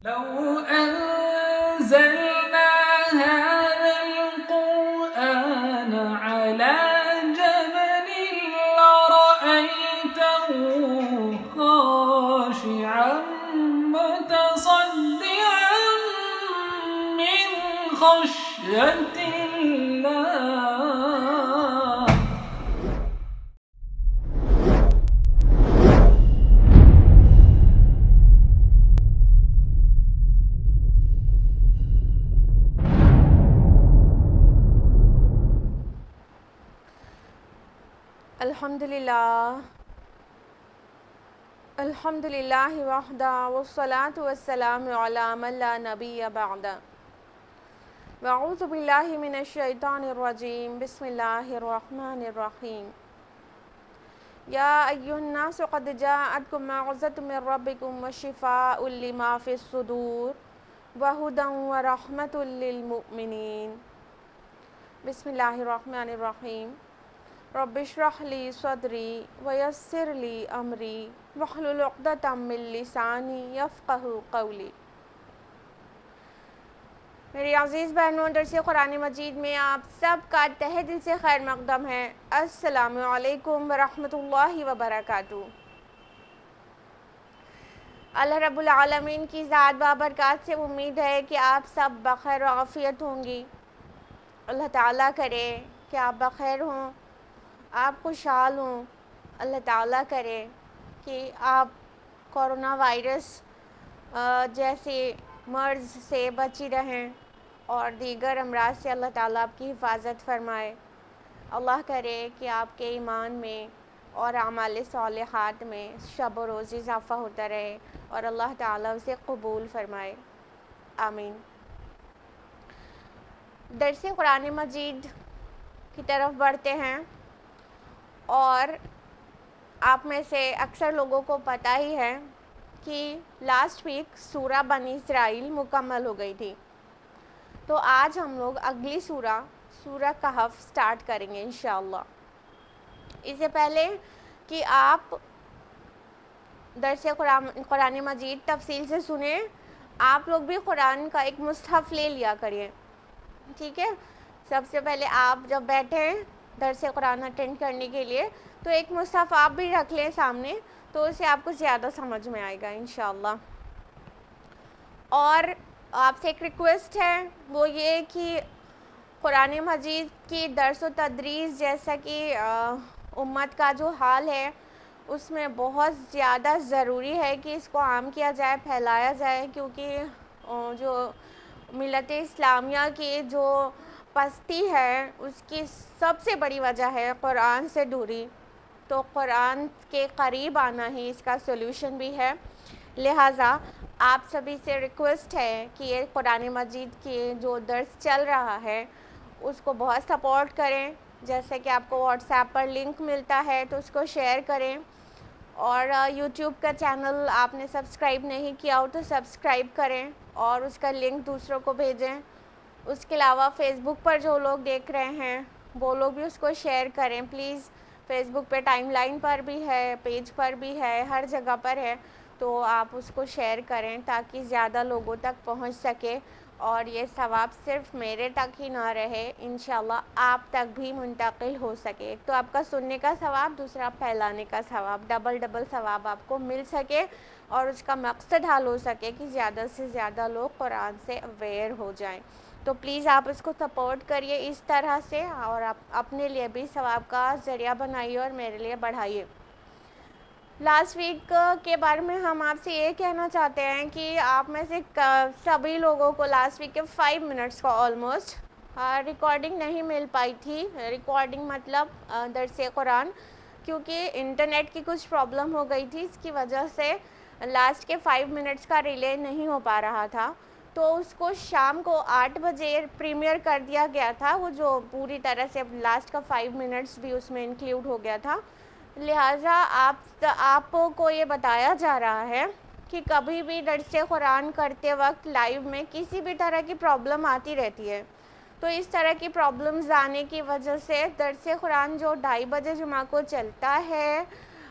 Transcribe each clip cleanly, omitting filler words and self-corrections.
لو أنزلنا هذا القرآن على جبل لرأيته خاشعا متصدعا من خشية الله. الحمدللہ وحدہ والصلاة والسلام علی من لا نبی بعدہ. واعوذ باللہ من الشیطان الرجیم. بسم اللہ الرحمن الرحیم. یا ایھا الناس قد جاءتکم موعظۃ من ربکم وشفاء لما فی الصدور وہدی ورحمۃ للمؤمنین. بسم اللہ الرحمن الرحیم. رب اشرح لی صدری ویسر لی امری واحلل عقدۃ من لسانی یفقہوا قولی. میری عزیز بہنوں، درس قرآن مجید میں آپ سب کا تہہ دل سے خیر مقدم ہے. السلام علیکم ورحمۃ اللہ وبرکاتہ. اللہ رب العالمین کی ذات بابرکات سے امید ہے کہ آپ سب بخیر و عافیت ہوں گی. اللہ تعالیٰ کرے کہ آپ بخیر ہوں، آپ خوشحال ہوں. اللہ تعالیٰ کرے کہ آپ کورونا وائرس جیسے مرض سے بچی رہیں اور دیگر امراض سے اللہ تعالیٰ آپ کی حفاظت فرمائے. اللہ کرے کہ آپ کے ایمان میں اور اعمال صالحات میں شب و روز اضافہ ہوتا رہے اور اللہ تعالیٰ اسے قبول فرمائے. آمین. درس قرآن مجید کی طرف بڑھتے ہیں، اور آپ میں سے اکثر لوگوں کو پتہ ہی ہے کہ لاسٹ ویک سورہ بنی اسرائیل مکمل ہو گئی تھی. تو آج ہم لوگ اگلی سورہ کہف سٹارٹ کریں گے انشاءاللہ. اس سے پہلے کہ آپ درس قرآن مجید تفصیل سے سنیں، آپ لوگ بھی قرآن کا ایک مصحف لے لیا کریے، ٹھیک ہے؟ سب سے پہلے آپ جب بیٹھیں درس قرآن اٹینڈ کرنے کے لیے تو ایک مصحف آپ بھی رکھ لیں سامنے، تو اسے آپ کو زیادہ سمجھ میں آئے گا انشاءاللہ. اور آپ سے ایک ریکویسٹ ہے، وہ یہ کہ قرآن مجید کی درس و تدریس جیسا کہ امت کا جو حال ہے اس میں بہت زیادہ ضروری ہے کہ اس کو عام کیا جائے، پھیلایا جائے، کیونکہ جو ملت اسلامیہ کی جو پستی ہے اس کی سب سے بڑی وجہ ہے قرآن سے دوری. تو قرآن کے قریب آنا ہی اس کا سولوشن بھی ہے. لہٰذا آپ سبھی سے ریکویسٹ ہے کہ یہ قرآن مجید کے جو درس چل رہا ہے اس کو بہت سپورٹ کریں. جیسے کہ آپ کو واٹس ایپ پر لنک ملتا ہے تو اس کو شیئر کریں، اور یوٹیوب کا چینل آپ نے سبسکرائب نہیں کیا ہو تو سبسکرائب کریں اور اس کا لنک دوسروں کو بھیجیں. اس کے علاوہ فیس بک پر جو لوگ دیکھ رہے ہیں وہ لوگ بھی اس کو شیئر کریں پلیز. فیس بک پہ ٹائم لائن پر بھی ہے، پیج پر بھی ہے، ہر جگہ پر ہے، تو آپ اس کو شیئر کریں تاکہ زیادہ لوگوں تک پہنچ سکے اور یہ ثواب صرف میرے تک ہی نہ رہے، انشاءاللہ آپ تک بھی منتقل ہو سکے. ایک تو آپ کا سننے کا ثواب، دوسرا پھیلانے کا ثواب، ڈبل ثواب آپ کو مل سکے اور اس کا مقصد حل ہو سکے کہ زیادہ سے زیادہ لوگ قرآن سے اویئر ہو جائیں. تو پلیز آپ اس کو سپورٹ کریے اس طرح سے، اور آپ اپنے لیے بھی ثواب کا ذریعہ بنائیے اور میرے لیے بڑھائیے. لاسٹ ویک کے بارے میں ہم آپ سے یہ کہنا چاہتے ہیں کہ آپ میں سے سبھی لوگوں کو لاسٹ ویک کے 5 منٹس کا آلموسٹ ریکارڈنگ نہیں مل پائی تھی. ریکارڈنگ مطلب درس قرآن، کیونکہ انٹرنیٹ کی کچھ پرابلم ہو گئی تھی، اس کی وجہ سے لاسٹ کے 5 منٹس کا ریلے نہیں ہو پا رہا تھا. تو اس کو شام کو 8 بجے پریمیئر کر دیا گیا تھا، وہ جو پوری طرح سے لاسٹ کا 5 منٹس بھی اس میں انکلیوڈ ہو گیا تھا. لہٰذا آپ کو یہ بتایا جا رہا ہے کہ کبھی بھی درس قرآن کرتے وقت لائیو میں کسی بھی طرح کی پرابلم آتی رہتی ہے. تو اس طرح کی پرابلمز آنے کی وجہ سے درس قرآن جو 2:30 بجے جمعہ کو چلتا ہے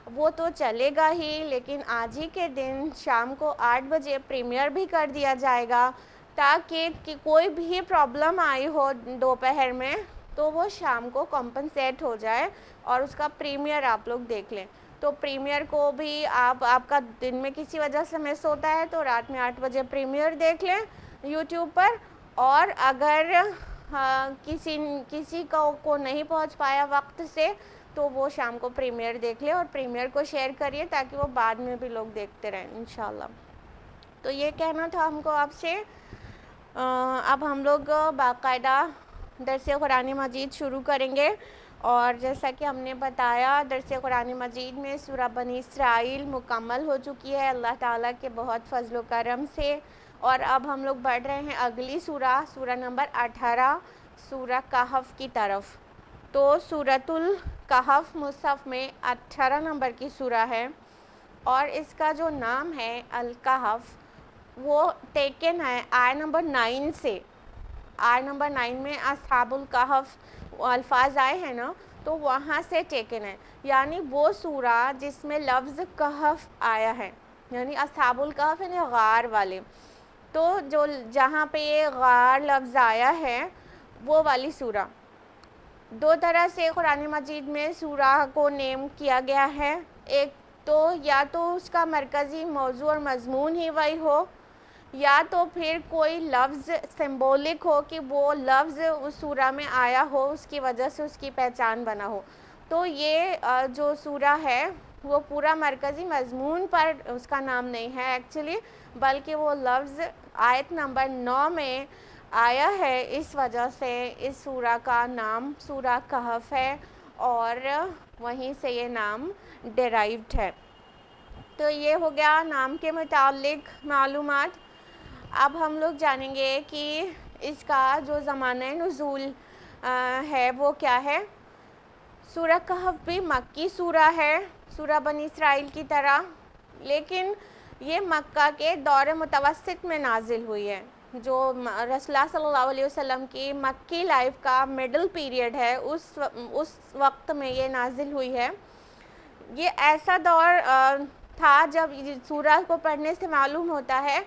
وہ تو چلے گا ہی، لیکن آج ہی کے دن شام کو 8 بجے پریمیئر بھی کر دیا جائے گا، تاکہ کہ کوئی بھی پرابلم آئی ہو دوپہر میں تو وہ شام کو کمپنسیٹ ہو جائے اور اس کا پریمیئر آپ لوگ دیکھ لیں۔ تو پریمیئر کو بھی آپ کا دن میں کسی وجہ سے مس ہوتا ہے تو رات میں 8 بجے پریمیئر دیکھ لیں یوٹیوب پر، اور اگر کسی کو نہیں پہنچ پایا وقت سے تو وہ شام کو پریمیئر دیکھ لے اور پریمیئر کو شیئر کریے تاکہ وہ بعد میں بھی لوگ دیکھتے رہیں انشاءاللہ۔ تو یہ کہنا تھا ہم کو آپ سے۔ اب ہم لوگ باقاعدہ درس قرآن مجید شروع کریں گے، اور جیسا کہ ہم نے بتایا درس قرآن مجید میں سورہ بنی اسرائیل مکمل ہو چکی ہے اللہ تعالیٰ کے بہت فضل و کرم سے، اور اب ہم لوگ بڑھ رہے ہیں اگلی سورہ نمبر 18 سورہ کہف کی طرف۔ تو سورۃ الکہف مصحف میں 18 نمبر کی سورہ ہے، اور اس کا جو نام ہے الکہف وہ ٹیکن ہے آیت نمبر 9 سے۔ آیت نمبر 9 میں اصحاب الکہف الفاظ آئے ہیں نا، تو وہاں سے ٹیکن ہے، یعنی وہ سورہ جس میں لفظ کہف آیا ہے، یعنی اصحاب الکہف یعنی غار والے۔ تو جو جہاں پہ یہ غار لفظ آیا ہے وہ والی سورہ۔ دو طرح سے قرآن مجید میں سورہ کو نیم کیا گیا ہے، ایک تو یا تو اس کا مرکزی موضوع اور مضمون ہی وہی ہو، یا تو پھر کوئی لفظ سمبولک ہو کہ وہ لفظ اس سورہ میں آیا ہو، اس کی وجہ سے اس کی پہچان بنا ہو۔ تو یہ جو سورہ ہے وہ پورا مرکزی مضمون پر اس کا نام نہیں ہے ایکچولی، بلکہ وہ لفظ آیت نمبر 9 میں آیا ہے، اس وجہ سے اس سورہ کا نام سورہ کہف ہے، اور وہیں سے یہ نام ڈیرائیوڈ ہے۔ تو یہ ہو گیا نام کے متعلق معلومات۔ اب ہم لوگ جانیں گے کہ اس کا جو زمانہ نزول ہے وہ کیا ہے۔ سورہ کہف بھی مکی سورہ ہے، سورہ بنی اسرائیل کی طرح، لیکن یہ مکہ کے دور متوسط میں نازل ہوئی ہے۔ جو رسول اللہ صلی اللہ علیہ وسلم کی مکی لائف کا مڈل پیریڈ ہے، اس وقت میں یہ نازل ہوئی ہے۔ یہ ایسا دور تھا جب سورہ کو پڑھنے سے معلوم ہوتا ہے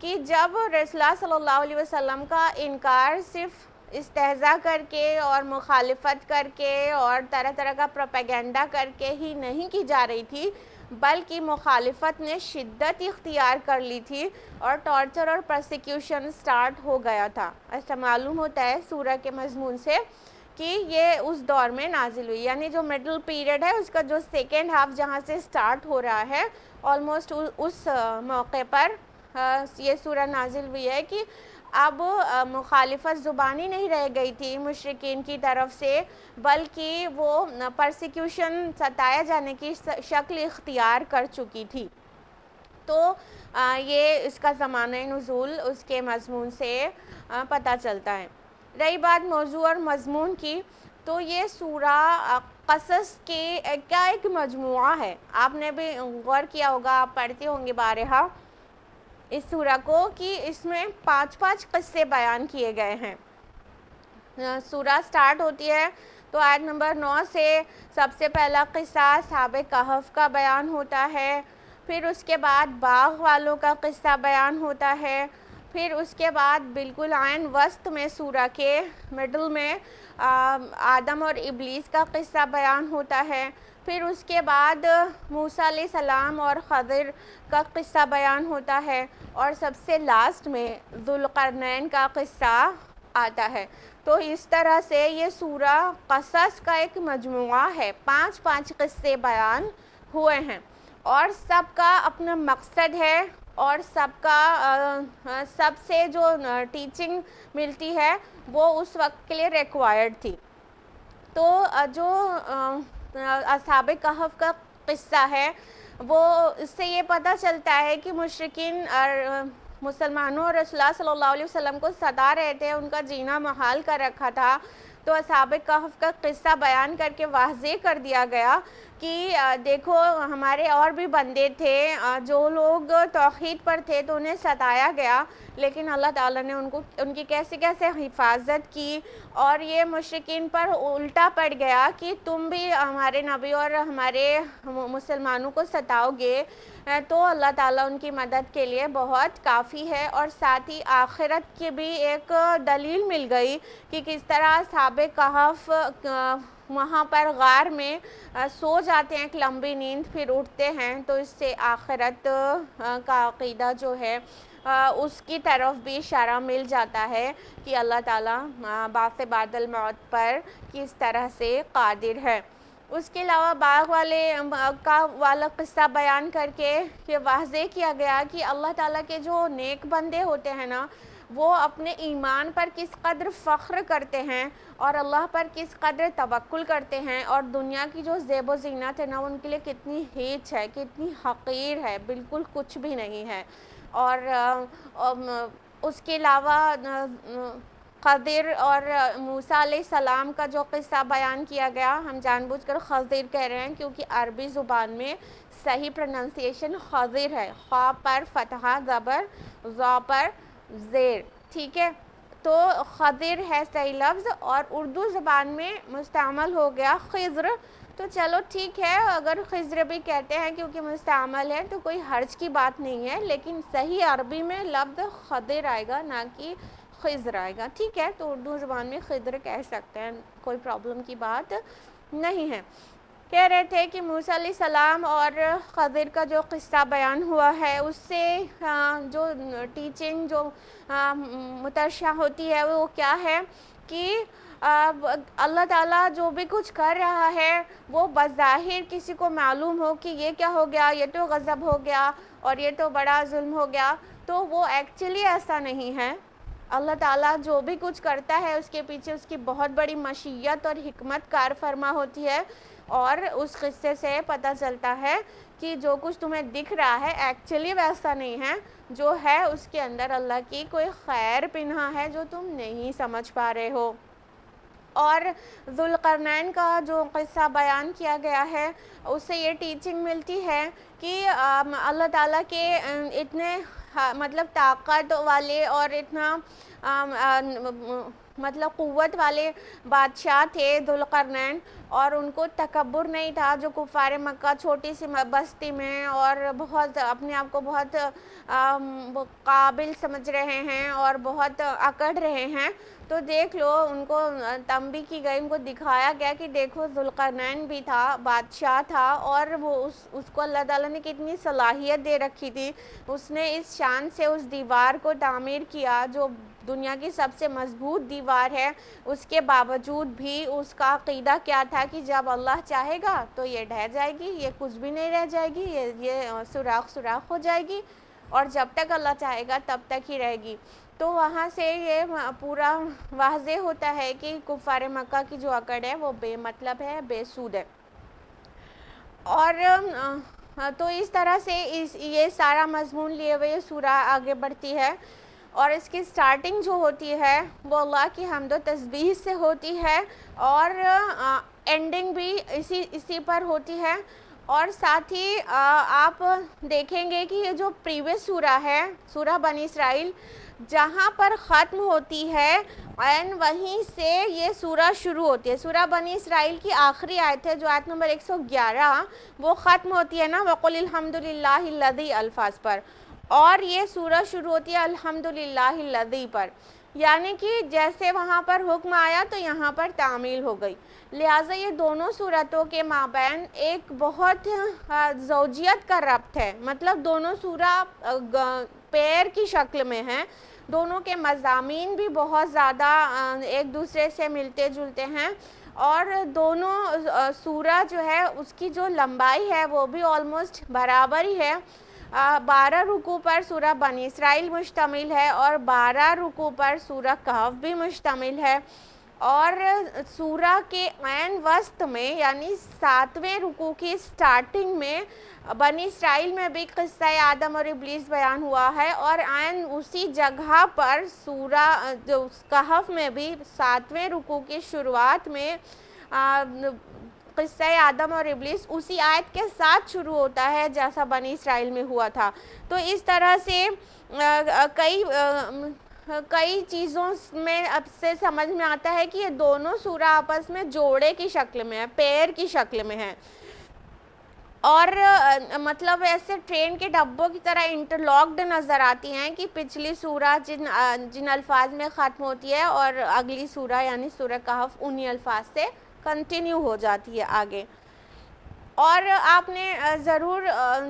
کہ جب رسول اللہ صلی اللہ علیہ وسلم کا انکار صرف استہزاء کر کے اور مخالفت کر کے اور طرح طرح کا پروپیگنڈا کر کے ہی نہیں کی جا رہی تھی، بلکہ مخالفت نے شدت اختیار کر لی تھی اور ٹارچر اور پرسیکیوشن سٹارٹ ہو گیا تھا۔ ایسا معلوم ہوتا ہے سورہ کے مضمون سے کہ یہ اس دور میں نازل ہوئی، یعنی جو مڈل پیریڈ ہے اس کا جو سیکنڈ ہاف جہاں سے سٹارٹ ہو رہا ہے، آلموسٹ اس موقع پر یہ سورہ نازل ہوئی ہے کہ اب مخالفت زبانی نہیں رہ گئی تھی مشرکین کی طرف سے، بلکہ وہ پرسیکیوشن ستایا جانے کی شکل اختیار کر چکی تھی۔ تو یہ اس کا زمانہ نزول اس کے مضمون سے پتہ چلتا ہے۔ رہی بات موضوع اور مضمون کی، تو یہ سورہ قصص کی کا ایک مجموعہ ہے۔ آپ نے بھی غور کیا ہوگا، آپ پڑھتے ہوں گے بارہا اس سورہ کو، کہ اس میں 5 قصے بیان کیے گئے ہیں۔ سورہ سٹارٹ ہوتی ہے تو آیت نمبر 9 سے سب سے پہلا قصہ اصحاب کہف کا بیان ہوتا ہے، پھر اس کے بعد باغ والوں کا قصہ بیان ہوتا ہے، پھر اس کے بعد بالکل عین وسط میں سورہ کے مڈل میں آدم اور ابلیس کا قصہ بیان ہوتا ہے، پھر اس کے بعد موسیٰ علیہ السلام اور خضر کا قصہ بیان ہوتا ہے، اور سب سے لاسٹ میں ذوالقرنین کا قصہ آتا ہے۔ تو اس طرح سے یہ سورہ قصص کا ایک مجموعہ ہے، 5 قصے بیان ہوئے ہیں، اور سب کا اپنا مقصد ہے، اور سب سے جو ٹیچنگ ملتی ہے وہ اس وقت کے لیے ریکوائرڈ تھی۔ تو جو اصحاب کہف کا قصہ ہے وہ اس سے یہ پتہ چلتا ہے کہ مشرکین مسلمانوں اور رسول اللہ صلی اللہ علیہ وسلم کو ستا رہے تھے، ان کا جینا محال کر رکھا تھا۔ تو اصحاب کہف کا قصہ بیان کر کے واضح کر دیا گیا کہ دیکھو ہمارے اور بھی بندے تھے جو لوگ توحید پر تھے تو انہیں ستایا گیا، لیکن اللہ تعالیٰ نے ان کی کیسے کیسے حفاظت کی، اور یہ مشرکین پر الٹا پڑ گیا کہ تم بھی ہمارے نبی اور ہمارے مسلمانوں کو ستاؤ گے، تو اللہ تعالیٰ ان کی مدد کے لیے بہت کافی ہے۔ اور ساتھ ہی آخرت کی بھی ایک دلیل مل گئی کہ کس طرح اصحاب کہف وہاں پر غار میں سو جاتے ہیں ایک لمبی نیند، پھر اٹھتے ہیں، تو اس سے آخرت کا عقیدہ جو ہے اس کی طرف بھی اشارہ مل جاتا ہے کہ اللہ تعالیٰ بعث بعد الموت پر کس طرح سے قادر ہے۔ اس کے علاوہ باغ والا قصہ بیان کر کے یہ واضح کیا گیا کہ اللہ تعالیٰ کے جو نیک بندے ہوتے ہیں نا، وہ اپنے ایمان پر کس قدر فخر کرتے ہیں اور اللہ پر کس قدر توکل کرتے ہیں، اور دنیا کی جو زیب و زینت ہے نا ان کے لیے کتنی ہیچ ہے، کتنی حقیر ہے، بالکل کچھ بھی نہیں ہے۔ اور اس کے علاوہ خضر اور موسیٰ علیہ السلام کا جو قصہ بیان کیا گیا، ہم جان بوجھ کر خضر کہہ رہے ہیں کیونکہ عربی زبان میں صحیح پروننسیشن خضر ہے، خا پر فتحہ زبر، ذا پر زیر، ٹھیک ہے، تو خضر ہے صحیح لفظ، اور اردو زبان میں مستعمل ہو گیا خضر، تو چلو ٹھیک ہے، اگر خضر بھی کہتے ہیں کیونکہ مستعمل ہے تو کوئی حرج کی بات نہیں ہے، لیکن صحیح عربی میں لفظ خضر آئے گا نہ کہ خضر آئے گا، ٹھیک ہے، تو اردو زبان میں خضر کہہ سکتے ہیں، کوئی پرابلم کی بات نہیں ہے۔ کہہ رہے تھے کہ موسیٰ علیہ السلام اور خضر کا جو قصہ بیان ہوا ہے اس سے جو ٹیچنگ جو مترشح ہوتی ہے وہ کیا ہے کہ اللہ تعالیٰ جو بھی کچھ کر رہا ہے وہ بظاہر کسی کو معلوم ہو کہ یہ کیا ہو گیا، یہ تو غضب ہو گیا اور یہ تو بڑا ظلم ہو گیا، تو وہ ایکچولی ایسا نہیں ہے۔ اللہ تعالیٰ جو بھی کچھ کرتا ہے اس کے پیچھے اس کی بہت بڑی مشیت اور حکمت کار فرما ہوتی ہے، اور اس قصے سے پتہ چلتا ہے کہ جو کچھ تمہیں دکھ رہا ہے ایکچولی ویسا نہیں ہے، جو ہے اس کے اندر اللہ کی کوئی خیر پنہا ہے جو تم نہیں سمجھ پا رہے ہو۔ اور ذوالقرنین کا جو قصہ بیان کیا گیا ہے اس سے یہ ٹیچنگ ملتی ہے کہ اللہ تعالیٰ کے اتنے مطلب طاقت والے اور اتنا مطلب قوت والے بادشاہ تھے ذوالقرنین، اور ان کو تکبر نہیں تھا، جو کفار مکہ چھوٹی سی بستی میں اور بہت اپنے آپ کو بہت قابل سمجھ رہے ہیں اور بہت اکڑ رہے ہیں، تو دیکھ لو ان کو تنبیہ کی گئی، ان کو دکھایا گیا کہ دیکھو ذوالقرنین بھی تھا، بادشاہ تھا، اور وہ اس کو اللہ تعالیٰ نے کتنی صلاحیت دے رکھی تھی، اس نے اس شان سے اس دیوار کو تعمیر کیا جو دنیا کی سب سے مضبوط دیوار ہے، اس کے باوجود بھی اس کا عقیدہ کیا تھا کہ جب اللہ چاہے گا تو یہ ڈھہ جائے گی، یہ کچھ بھی نہیں رہ جائے گی، یہ سوراخ ہو جائے گی، اور جب تک اللہ چاہے گا تب تک ہی رہے گی۔ تو وہاں سے یہ پورا واضح ہوتا ہے کہ کفار مکہ کی جو اکڑ ہے وہ بے مطلب ہے، بے سود ہے۔ اور تو اس طرح سے یہ سارا مضمون لیے ہوئے سورہ آگے بڑھتی ہے، اور اس کی سٹارٹنگ جو ہوتی ہے وہ اللہ کی حمد و تسبیح سے ہوتی ہے، اور اینڈنگ بھی اسی پر ہوتی ہے۔ اور ساتھ ہی آپ دیکھیں گے کہ یہ جو پریویس سورہ ہے، سورہ بنی اسرائیل، جہاں پر ختم ہوتی ہے عین وہیں سے یہ سورہ شروع ہوتی ہے۔ سورہ بنی اسرائیل کی آخری آیت ہے جو آیت نمبر 111، وہ ختم ہوتی ہے نا وَقُلِ الْحَمْدُ لِلَّهِ الَّذِي الفاظ پر، اور یہ سورہ شروع ہوتی ہے الحمدللہ الذی پر، یعنی کہ جیسے وہاں پر حکم آیا تو یہاں پر تعمیل ہو گئی، لہٰذا یہ دونوں صورتوں کے مابین ایک بہت زوجیت کا ربط ہے، مطلب دونوں سورہ پیر کی شکل میں ہیں، دونوں کے مضامین بھی بہت زیادہ ایک دوسرے سے ملتے جلتے ہیں، اور دونوں سورہ جو ہے اس کی جو لمبائی ہے وہ بھی آلموسٹ برابر ہی ہے۔ 12 رکوع پر سورہ بنی اسرائیل مشتمل ہے اور 12 رکوع پر سورہ کہف بھی مشتمل ہے، اور سورہ کے عین وسط میں یعنی 7ویں رکوع کی سٹارٹنگ میں بنی اسرائیل میں بھی قصہ آدم اور ابلیس بیان ہوا ہے، اور عین اسی جگہ پر سورہ کہف میں بھی 7ویں رکوع کی شروعات میں قصہ آدم اور ابلیس اسی آیت کے ساتھ شروع ہوتا ہے جیسا بنی اسرائیل میں ہوا تھا. تو اس طرح سے کئی چیزوں میں اب سے سمجھ میں آتا ہے کہ یہ دونوں سورہ آپس میں جوڑے کی شکل میں ہے, پیر کی شکل میں ہے, اور مطلب ایسے ٹرین کے ڈبوں کی طرح انٹرلاکڈ نظر آتی ہیں کہ پچھلی سورہ جن الفاظ میں ختم ہوتی ہے اور اگلی سورہ یعنی سورہ کہف انہی الفاظ سے کنٹینیو ہو جاتی ہے آگے. اور آپ نے ضرور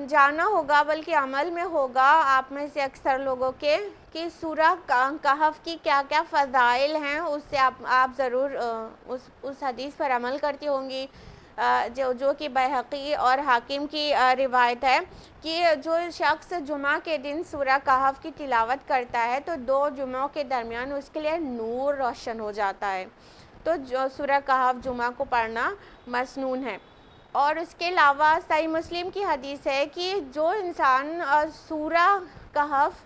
جانا ہوگا, بلکہ عمل میں ہوگا آپ میں سے اکثر لوگوں کے, کہ سورہ کہف کی کیا کیا فضائل ہیں. اس سے آپ ضرور اس حدیث پر عمل کرتی ہوں گی جو کہ بیہقی اور حاکم کی روایت ہے کہ جو شخص جمعہ کے دن سورہ کہف کی تلاوت کرتا ہے تو 2 جمعوں کے درمیان اس کے لیے نور روشن ہو جاتا ہے. تو جو سورہ کہف جمعہ کو پڑھنا مسنون ہے. اور اس کے علاوہ صحیح مسلم کی حدیث ہے کہ جو انسان سورہ کہف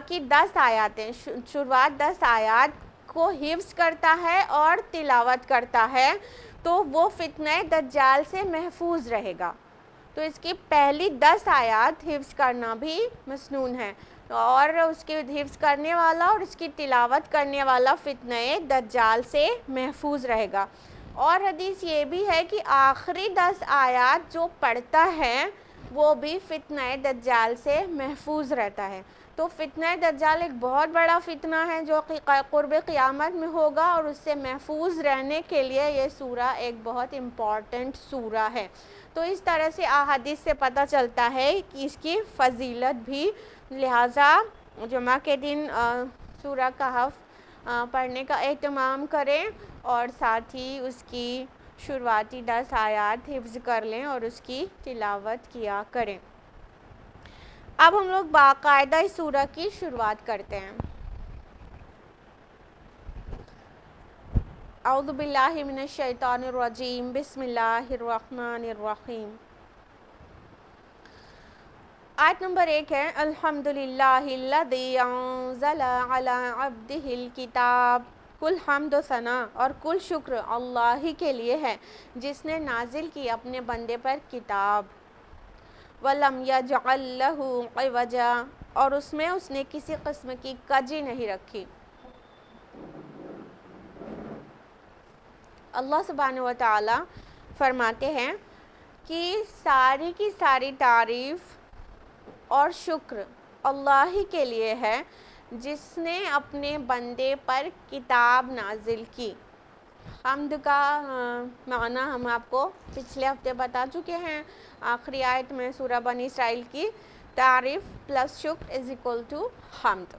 کی 10 آیاتیں شروعات 10 آیات کو حفظ کرتا ہے اور تلاوت کرتا ہے تو وہ فتنہ دجال سے محفوظ رہے گا. تو اس کی پہلی 10 آیات حفظ کرنا بھی مسنون ہے, اور اس کے حفظ کرنے والا اور اس کی تلاوت کرنے والا فتنہ دجال سے محفوظ رہے گا. اور حدیث یہ بھی ہے کہ آخری 10 آیات جو پڑھتا ہے وہ بھی فتنہ دجال سے محفوظ رہتا ہے. تو فتنہ دجال ایک بہت بڑا فتنہ ہے جو قرب قیامت میں ہوگا, اور اس سے محفوظ رہنے کے لیے یہ سورہ ایک بہت امپورٹنٹ سورہ ہے. تو اس طرح سے احادیث سے پتہ چلتا ہے کہ اس کی فضیلت بھی, لہٰذا جمعہ کے دن سورہ کہف پڑھنے کا اہتمام کریں اور ساتھ ہی اس کی شروعاتی 10 آیات حفظ کر لیں اور اس کی تلاوت کیا کریں. اب ہم لوگ باقاعدہ اس سورہ کی شروعات کرتے ہیں. اعوذ باللہ من الشیطان الرجیم, بسم اللہ الرحمن الرحیم. آیت نمبر 1 ہے الحمدللہ الذی انزل علی عبدہ الکتاب. کل حمد و ثنا اور کل شکر اللہ ہی کے لیے ہے جس نے نازل کی اپنے بندے پر کتاب. وَلَمْ يَجْعَلْ لَهُ عِوَجًا, اور اس میں اس نے کسی قسم کی کجی نہیں رکھی. اللہ سبحانہ و تعالی فرماتے ہیں کہ ساری کی ساری تعریف اور شکر اللہ ہی کے لیے ہے جس نے اپنے بندے پر کتاب نازل کی. حمد کا معنی ہم آپ کو پچھلے ہفتے بتا چکے ہیں. آخری آیت میں سورہ بنی اسرائیل کی تعریف پلس شکر از اکول ٹو حمد.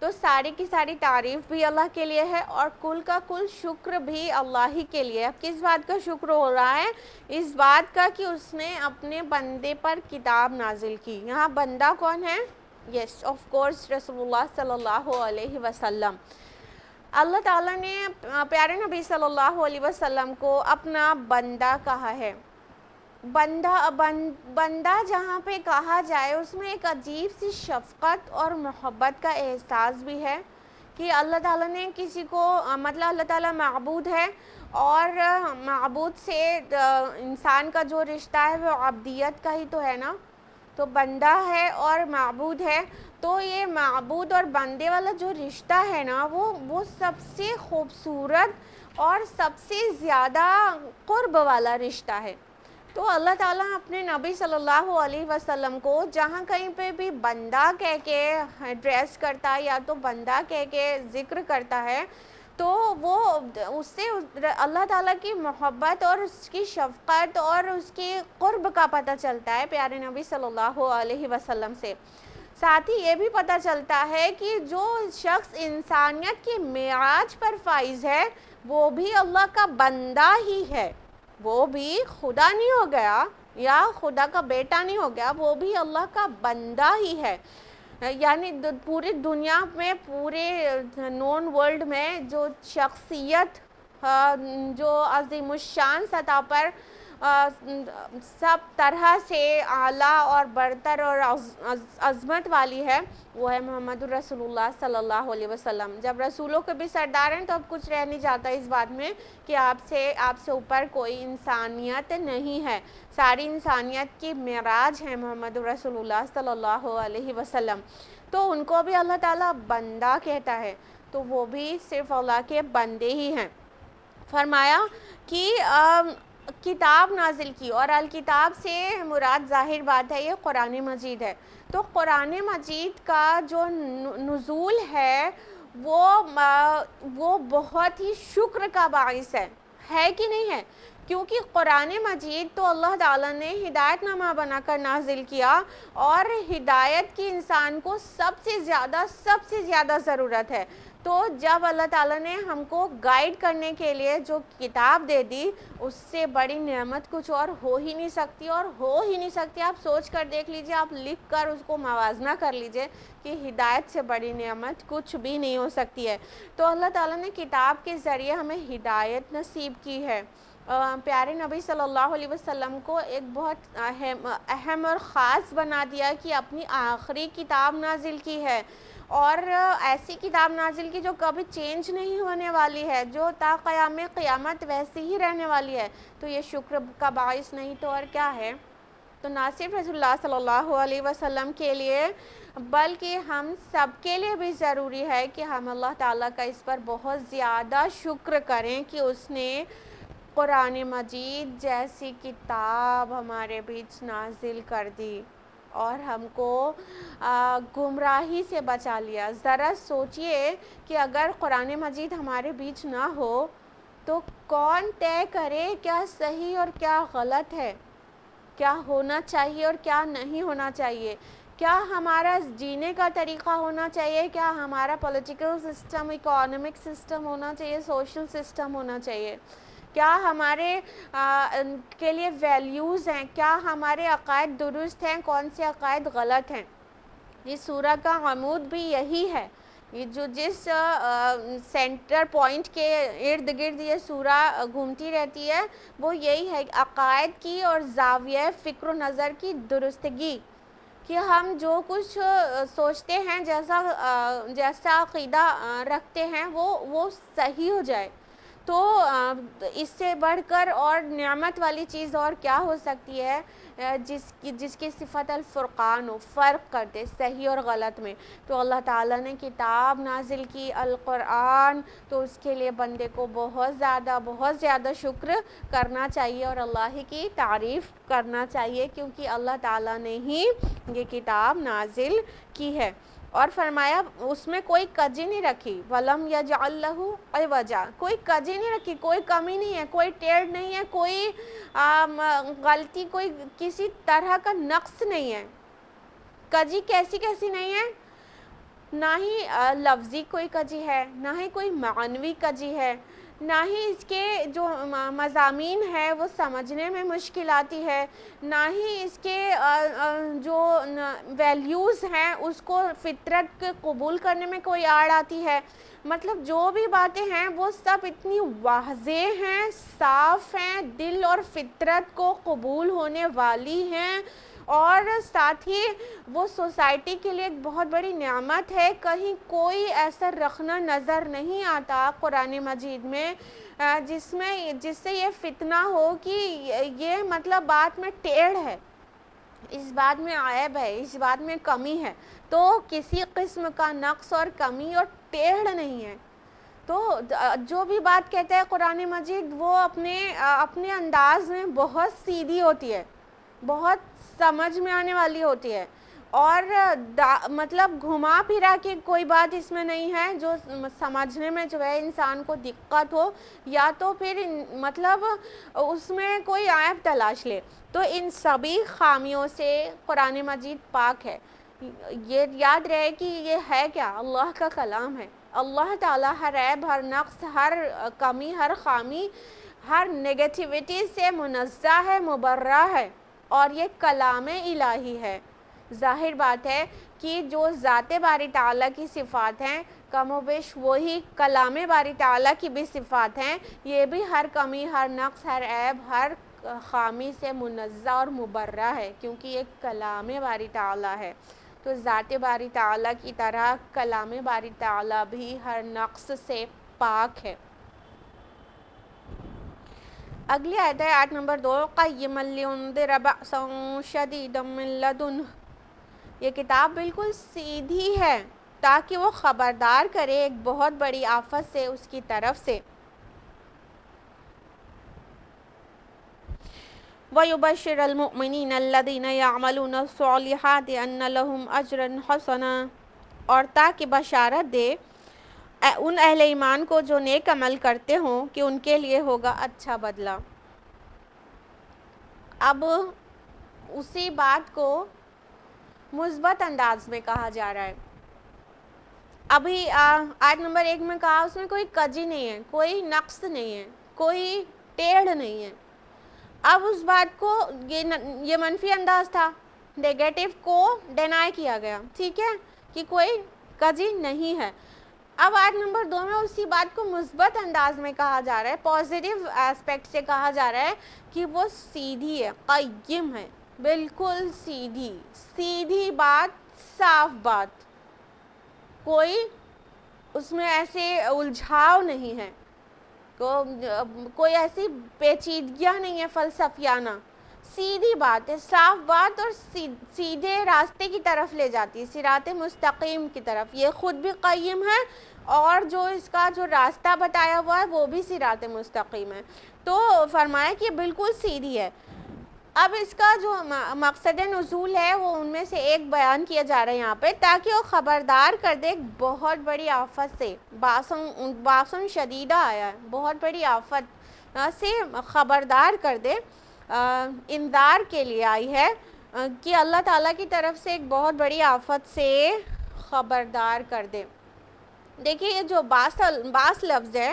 تو ساری کی ساری تعریف بھی اللہ کے لیے ہے اور کل کا کل شکر بھی اللہ ہی کے لیے. اب کس بات کا شکر ہو رہا ہے؟ اس بات کا کہ اس نے اپنے بندے پر کتاب نازل کی. یہاں بندہ کون ہے؟ یس آف کورس رسول اللہ صلی اللہ علیہ وسلم. اللہ تعالیٰ نے پیارے نبی صلی اللہ علیہ وسلم کو اپنا بندہ کہا ہے. بندہ جہاں پہ کہا جائے اس میں ایک عجیب سی شفقت اور محبت کا احساس بھی ہے کہ اللہ تعالیٰ نے کسی کو مطلب اللہ تعالیٰ معبود ہے اور معبود سے انسان کا جو رشتہ ہے وہ عبدیت کا ہی تو ہے نا. تو بندہ ہے اور معبود ہے, تو یہ معبود اور بندے والا جو رشتہ ہے نا وہ سب سے خوبصورت اور سب سے زیادہ قرب والا رشتہ ہے. تو اللہ تعالیٰ اپنے نبی صلی اللہ علیہ وسلم کو جہاں کہیں پہ بھی بندہ کہہ کے ایڈریس کرتا ہے یا تو بندہ کہہ کے ذکر کرتا ہے تو وہ اس سے اللہ تعالیٰ کی محبت اور اس کی شفقت اور اس کی قرب کا پتہ چلتا ہے پیارے نبی صلی اللہ علیہ وسلم سے. ساتھ ہی یہ بھی پتہ چلتا ہے کہ جو شخص انسانیت کی معراج پر فائز ہے وہ بھی اللہ کا بندہ ہی ہے. وہ بھی خدا نہیں ہو گیا یا خدا کا بیٹا نہیں ہو گیا, وہ بھی اللہ کا بندہ ہی ہے. یعنی پوری دنیا میں پورے نون ورلڈ میں جو شخصیت جو عظیم الشان سطح پر سب طرح سے اعلیٰ اور برتر اور عظمت والی ہے، وہ ہے محمد الرسول اللہ صلی اللہ علیہ وسلم۔ جب رسولوں کے بھی سردار ہیں تو اب کچھ رہ نہیں جاتا اس بات میں کہ آپ سے اوپر کوئی انسانیت نہیں ہے۔ ساری انسانیت کی معراج ہے محمد الرسول اللہ صلی اللہ علیہ وسلم۔ تو ان کو بھی اللہ تعالیٰ بندہ کہتا ہے، تو وہ بھی صرف اللہ کے بندے ہی ہیں۔ فرمایا کہ کتاب نازل کی، اور الکتاب سے مراد ظاہر بات ہے یہ قرآن مجید ہے۔ تو قرآن مجید کا جو نزول ہے وہ بہت ہی شکر کا باعث ہے کہ نہیں ہے؟ کیونکہ قرآن مجید تو اللہ تعالیٰ نے ہدایت نامہ بنا کر نازل کیا، اور ہدایت کی انسان کو سب سے زیادہ ضرورت ہے۔ تو جب اللہ تعالیٰ نے ہم کو گائیڈ کرنے کے لیے جو کتاب دے دی، اس سے بڑی نعمت کچھ اور ہو ہی نہیں سکتی، آپ سوچ کر دیکھ لیجئے، آپ لکھ کر اس کو موازنہ کر لیجئے کہ ہدایت سے بڑی نعمت کچھ بھی نہیں ہو سکتی ہے۔ تو اللہ تعالیٰ نے کتاب کے ذریعے ہمیں ہدایت نصیب کی ہے۔ پیارے نبی صلی اللہ علیہ وسلم کو ایک بہت اہم اور خاص بنا دیا کہ اپنی آخری کتاب نازل کی ہے، اور ایسی کتاب نازل کی جو کبھی چینج نہیں ہونے والی ہے، جو تا قیام قیامت ویسی ہی رہنے والی ہے۔ تو یہ شکر کا باعث نہیں تو اور کیا ہے؟ تو نہ صرف رسول اللہ صلی اللہ علیہ وسلم کے لیے بلکہ ہم سب کے لیے بھی ضروری ہے کہ ہم اللہ تعالیٰ کا اس پر بہت زیادہ شکر کریں کہ اس نے قرآن مجید جیسی کتاب ہمارے بیچ نازل کر دی اور ہم کو گمراہی سے بچا لیا۔ ذرا سوچئے کہ اگر قرآن مجید ہمارے بیچ نہ ہو تو کون طے کرے کیا صحیح اور کیا غلط ہے، کیا ہونا چاہیے اور کیا نہیں ہونا چاہیے، کیا ہمارا جینے کا طریقہ ہونا چاہیے، کیا ہمارا پولیٹیکل سسٹم، اکانومک سسٹم ہونا چاہیے، سوشل سسٹم ہونا چاہیے، کیا ہمارے کے لیے ویلیوز ہیں، کیا ہمارے عقائد درست ہیں، کون سے عقائد غلط ہیں۔ یہ سورہ کا عمود بھی یہی ہے، یہ جو جس سینٹر پوائنٹ کے ارد گرد یہ سورہ گھومتی رہتی ہے وہ یہی ہے، عقائد کی اور زاویہ فکر و نظر کی درستگی، کہ ہم جو کچھ سوچتے ہیں، جیسا عقیدہ رکھتے ہیں وہ صحیح ہو جائے۔ تو اس سے بڑھ کر اور نعمت والی چیز اور کیا ہو سکتی ہے جس کی صفت الفرقان ہو، فرق کر دے صحیح اور غلط میں۔ تو اللہ تعالیٰ نے کتاب نازل کی القرآن، تو اس کے لیے بندے کو بہت زیادہ شکر کرنا چاہیے اور اللہ ہی کی تعریف کرنا چاہیے، کیونکہ اللہ تعالیٰ نے ہی یہ کتاب نازل کی ہے۔ اور فرمایا اس میں کوئی کجی نہیں رکھی، وَلَمْ يَجْعَلْ لَهُ عِوَجًا، کوئی کجی نہیں رکھی، کوئی کمی نہیں ہے، کوئی ٹیڑھ نہیں ہے، کوئی غلطی، کوئی کسی طرح کا نقص نہیں ہے۔ کجی کیسی نہیں ہے؟ نہ ہی لفظی کوئی کجی ہے، نہ ہی کوئی معنوی کجی ہے، نہ ہی اس کے جو مضامین ہے وہ سمجھنے میں مشکل آتی ہے، نہ ہی اس کے جو ویلیوز ہیں اس کو فطرت کے قبول کرنے میں کوئی آڑ آتی ہے۔ مطلب جو بھی باتیں ہیں وہ سب اتنی واضح ہیں، صاف ہیں، دل اور فطرت کو قبول ہونے والی ہیں، اور ساتھ ہی وہ سوسائٹی کے لیے ایک بہت بڑی نعمت ہے۔ کہیں کوئی ایسا رخنہ نظر نہیں آتا قرآن مجید میں جس سے یہ فتنہ ہو کہ یہ مطلب بات میں ٹیڑھ ہے، اس بات میں عیب ہے، اس بات میں کمی ہے۔ تو کسی قسم کا نقص اور کمی اور ٹیڑھ نہیں ہے۔ تو جو بھی بات کہتا ہے قرآن مجید وہ اپنے انداز میں بہت سیدھی ہوتی ہے، بہت سمجھ میں آنے والی ہوتی ہے، اور مطلب گھما پھرا کے کوئی بات اس میں نہیں ہے جو سمجھنے میں جو ہے انسان کو دقت ہو، یا تو پھر مطلب اس میں کوئی عیب تلاش لے۔ تو ان سبھی خامیوں سے قرآن مجید پاک ہے۔ یہ یاد رہے کہ یہ ہے کیا؟ اللہ کا کلام ہے۔ اللہ تعالیٰ ہر عیب، ہر نقص، ہر کمی، ہر خامی، ہر نیگیٹیوٹی سے منزہ ہے، مبرہ ہے، اور یہ کلام الہی ہے۔ ظاہر بات ہے کہ جو ذات باری تعالیٰ کی صفات ہیں کم و بیش وہی کلام باری تعالیٰ کی بھی صفات ہیں، یہ بھی ہر کمی، ہر نقص، ہر عیب، ہر خامی سے منزہ اور مبرہ ہے، کیونکہ یہ کلام باری تعالیٰ ہے، تو ذات باری تعالیٰ کی طرح کلام باری تعالیٰ بھی ہر نقص سے پاک ہے۔ اگلی آیت ہے آیت نمبر 2، قیما لینذر بأسا شدیدا من لدنہ، یہ کتاب بالکل سیدھی ہے تاکہ وہ خبردار کرے ایک بہت بڑی آفت سے اس کی طرف سے۔ وَيُبَشِّرَ الْمُؤْمِنِينَ الَّذِينَ يَعْمَلُونَ الصَّالِحَاتِ أَنَّ لَهُمْ أَجْرًا حَسَنًا، اور تاکہ بشارت دے ان اہل ایمان کو جو نیک عمل کرتے ہوں کہ ان کے لیے ہوگا اچھا بدلہ۔ اب اسی بات کو مثبت انداز میں کہا جا رہا ہے۔ ابھی آیت نمبر 1 میں کہا اس میں کوئی کجی نہیں ہے، کوئی نقص نہیں ہے، کوئی ٹیڑھ نہیں ہے۔ اب اس بات کو یہ منفی انداز تھا، نیگیٹو کو ڈینائی کیا گیا، ٹھیک ہے، کہ کوئی کجی نہیں ہے۔ اب آیت نمبر 2 میں اسی بات کو مثبت انداز میں کہا جا رہا ہے، پازیٹیو ایسپیکٹ سے کہا جا رہا ہے کہ وہ سیدھی ہے، قیم ہے، بالکل سیدھی سیدھی بات، صاف بات، کوئی اس میں ایسے الجھاؤ نہیں ہے، کوئی ایسی پیچیدگیاں نہیں ہے فلسفیانہ، سیدھی بات ہے، صاف بات، اور سیدھے راستے کی طرف لے جاتی ہے، صراط مستقیم کی طرف۔ یہ خود بھی قیم ہے اور جو اس کا جو راستہ بتایا ہوا ہے وہ بھی صراط مستقیم ہے۔ تو فرمایا کہ یہ بالکل سیدھی ہے۔ اب اس کا جو مقصد نزول ہے وہ ان میں سے ایک بیان کیا جا رہا ہے یہاں پہ، تاکہ وہ خبردار کر دے ایک بہت بڑی آفت سے، باسن شدیدہ آیا ہے، بہت بڑی آفت سے خبردار کر دے، انذار کے لیے آئی ہے کہ اللہ تعالیٰ کی طرف سے ایک بہت بڑی آفت سے خبردار کر دے۔ دیکھیے یہ جو باس لفظ ہے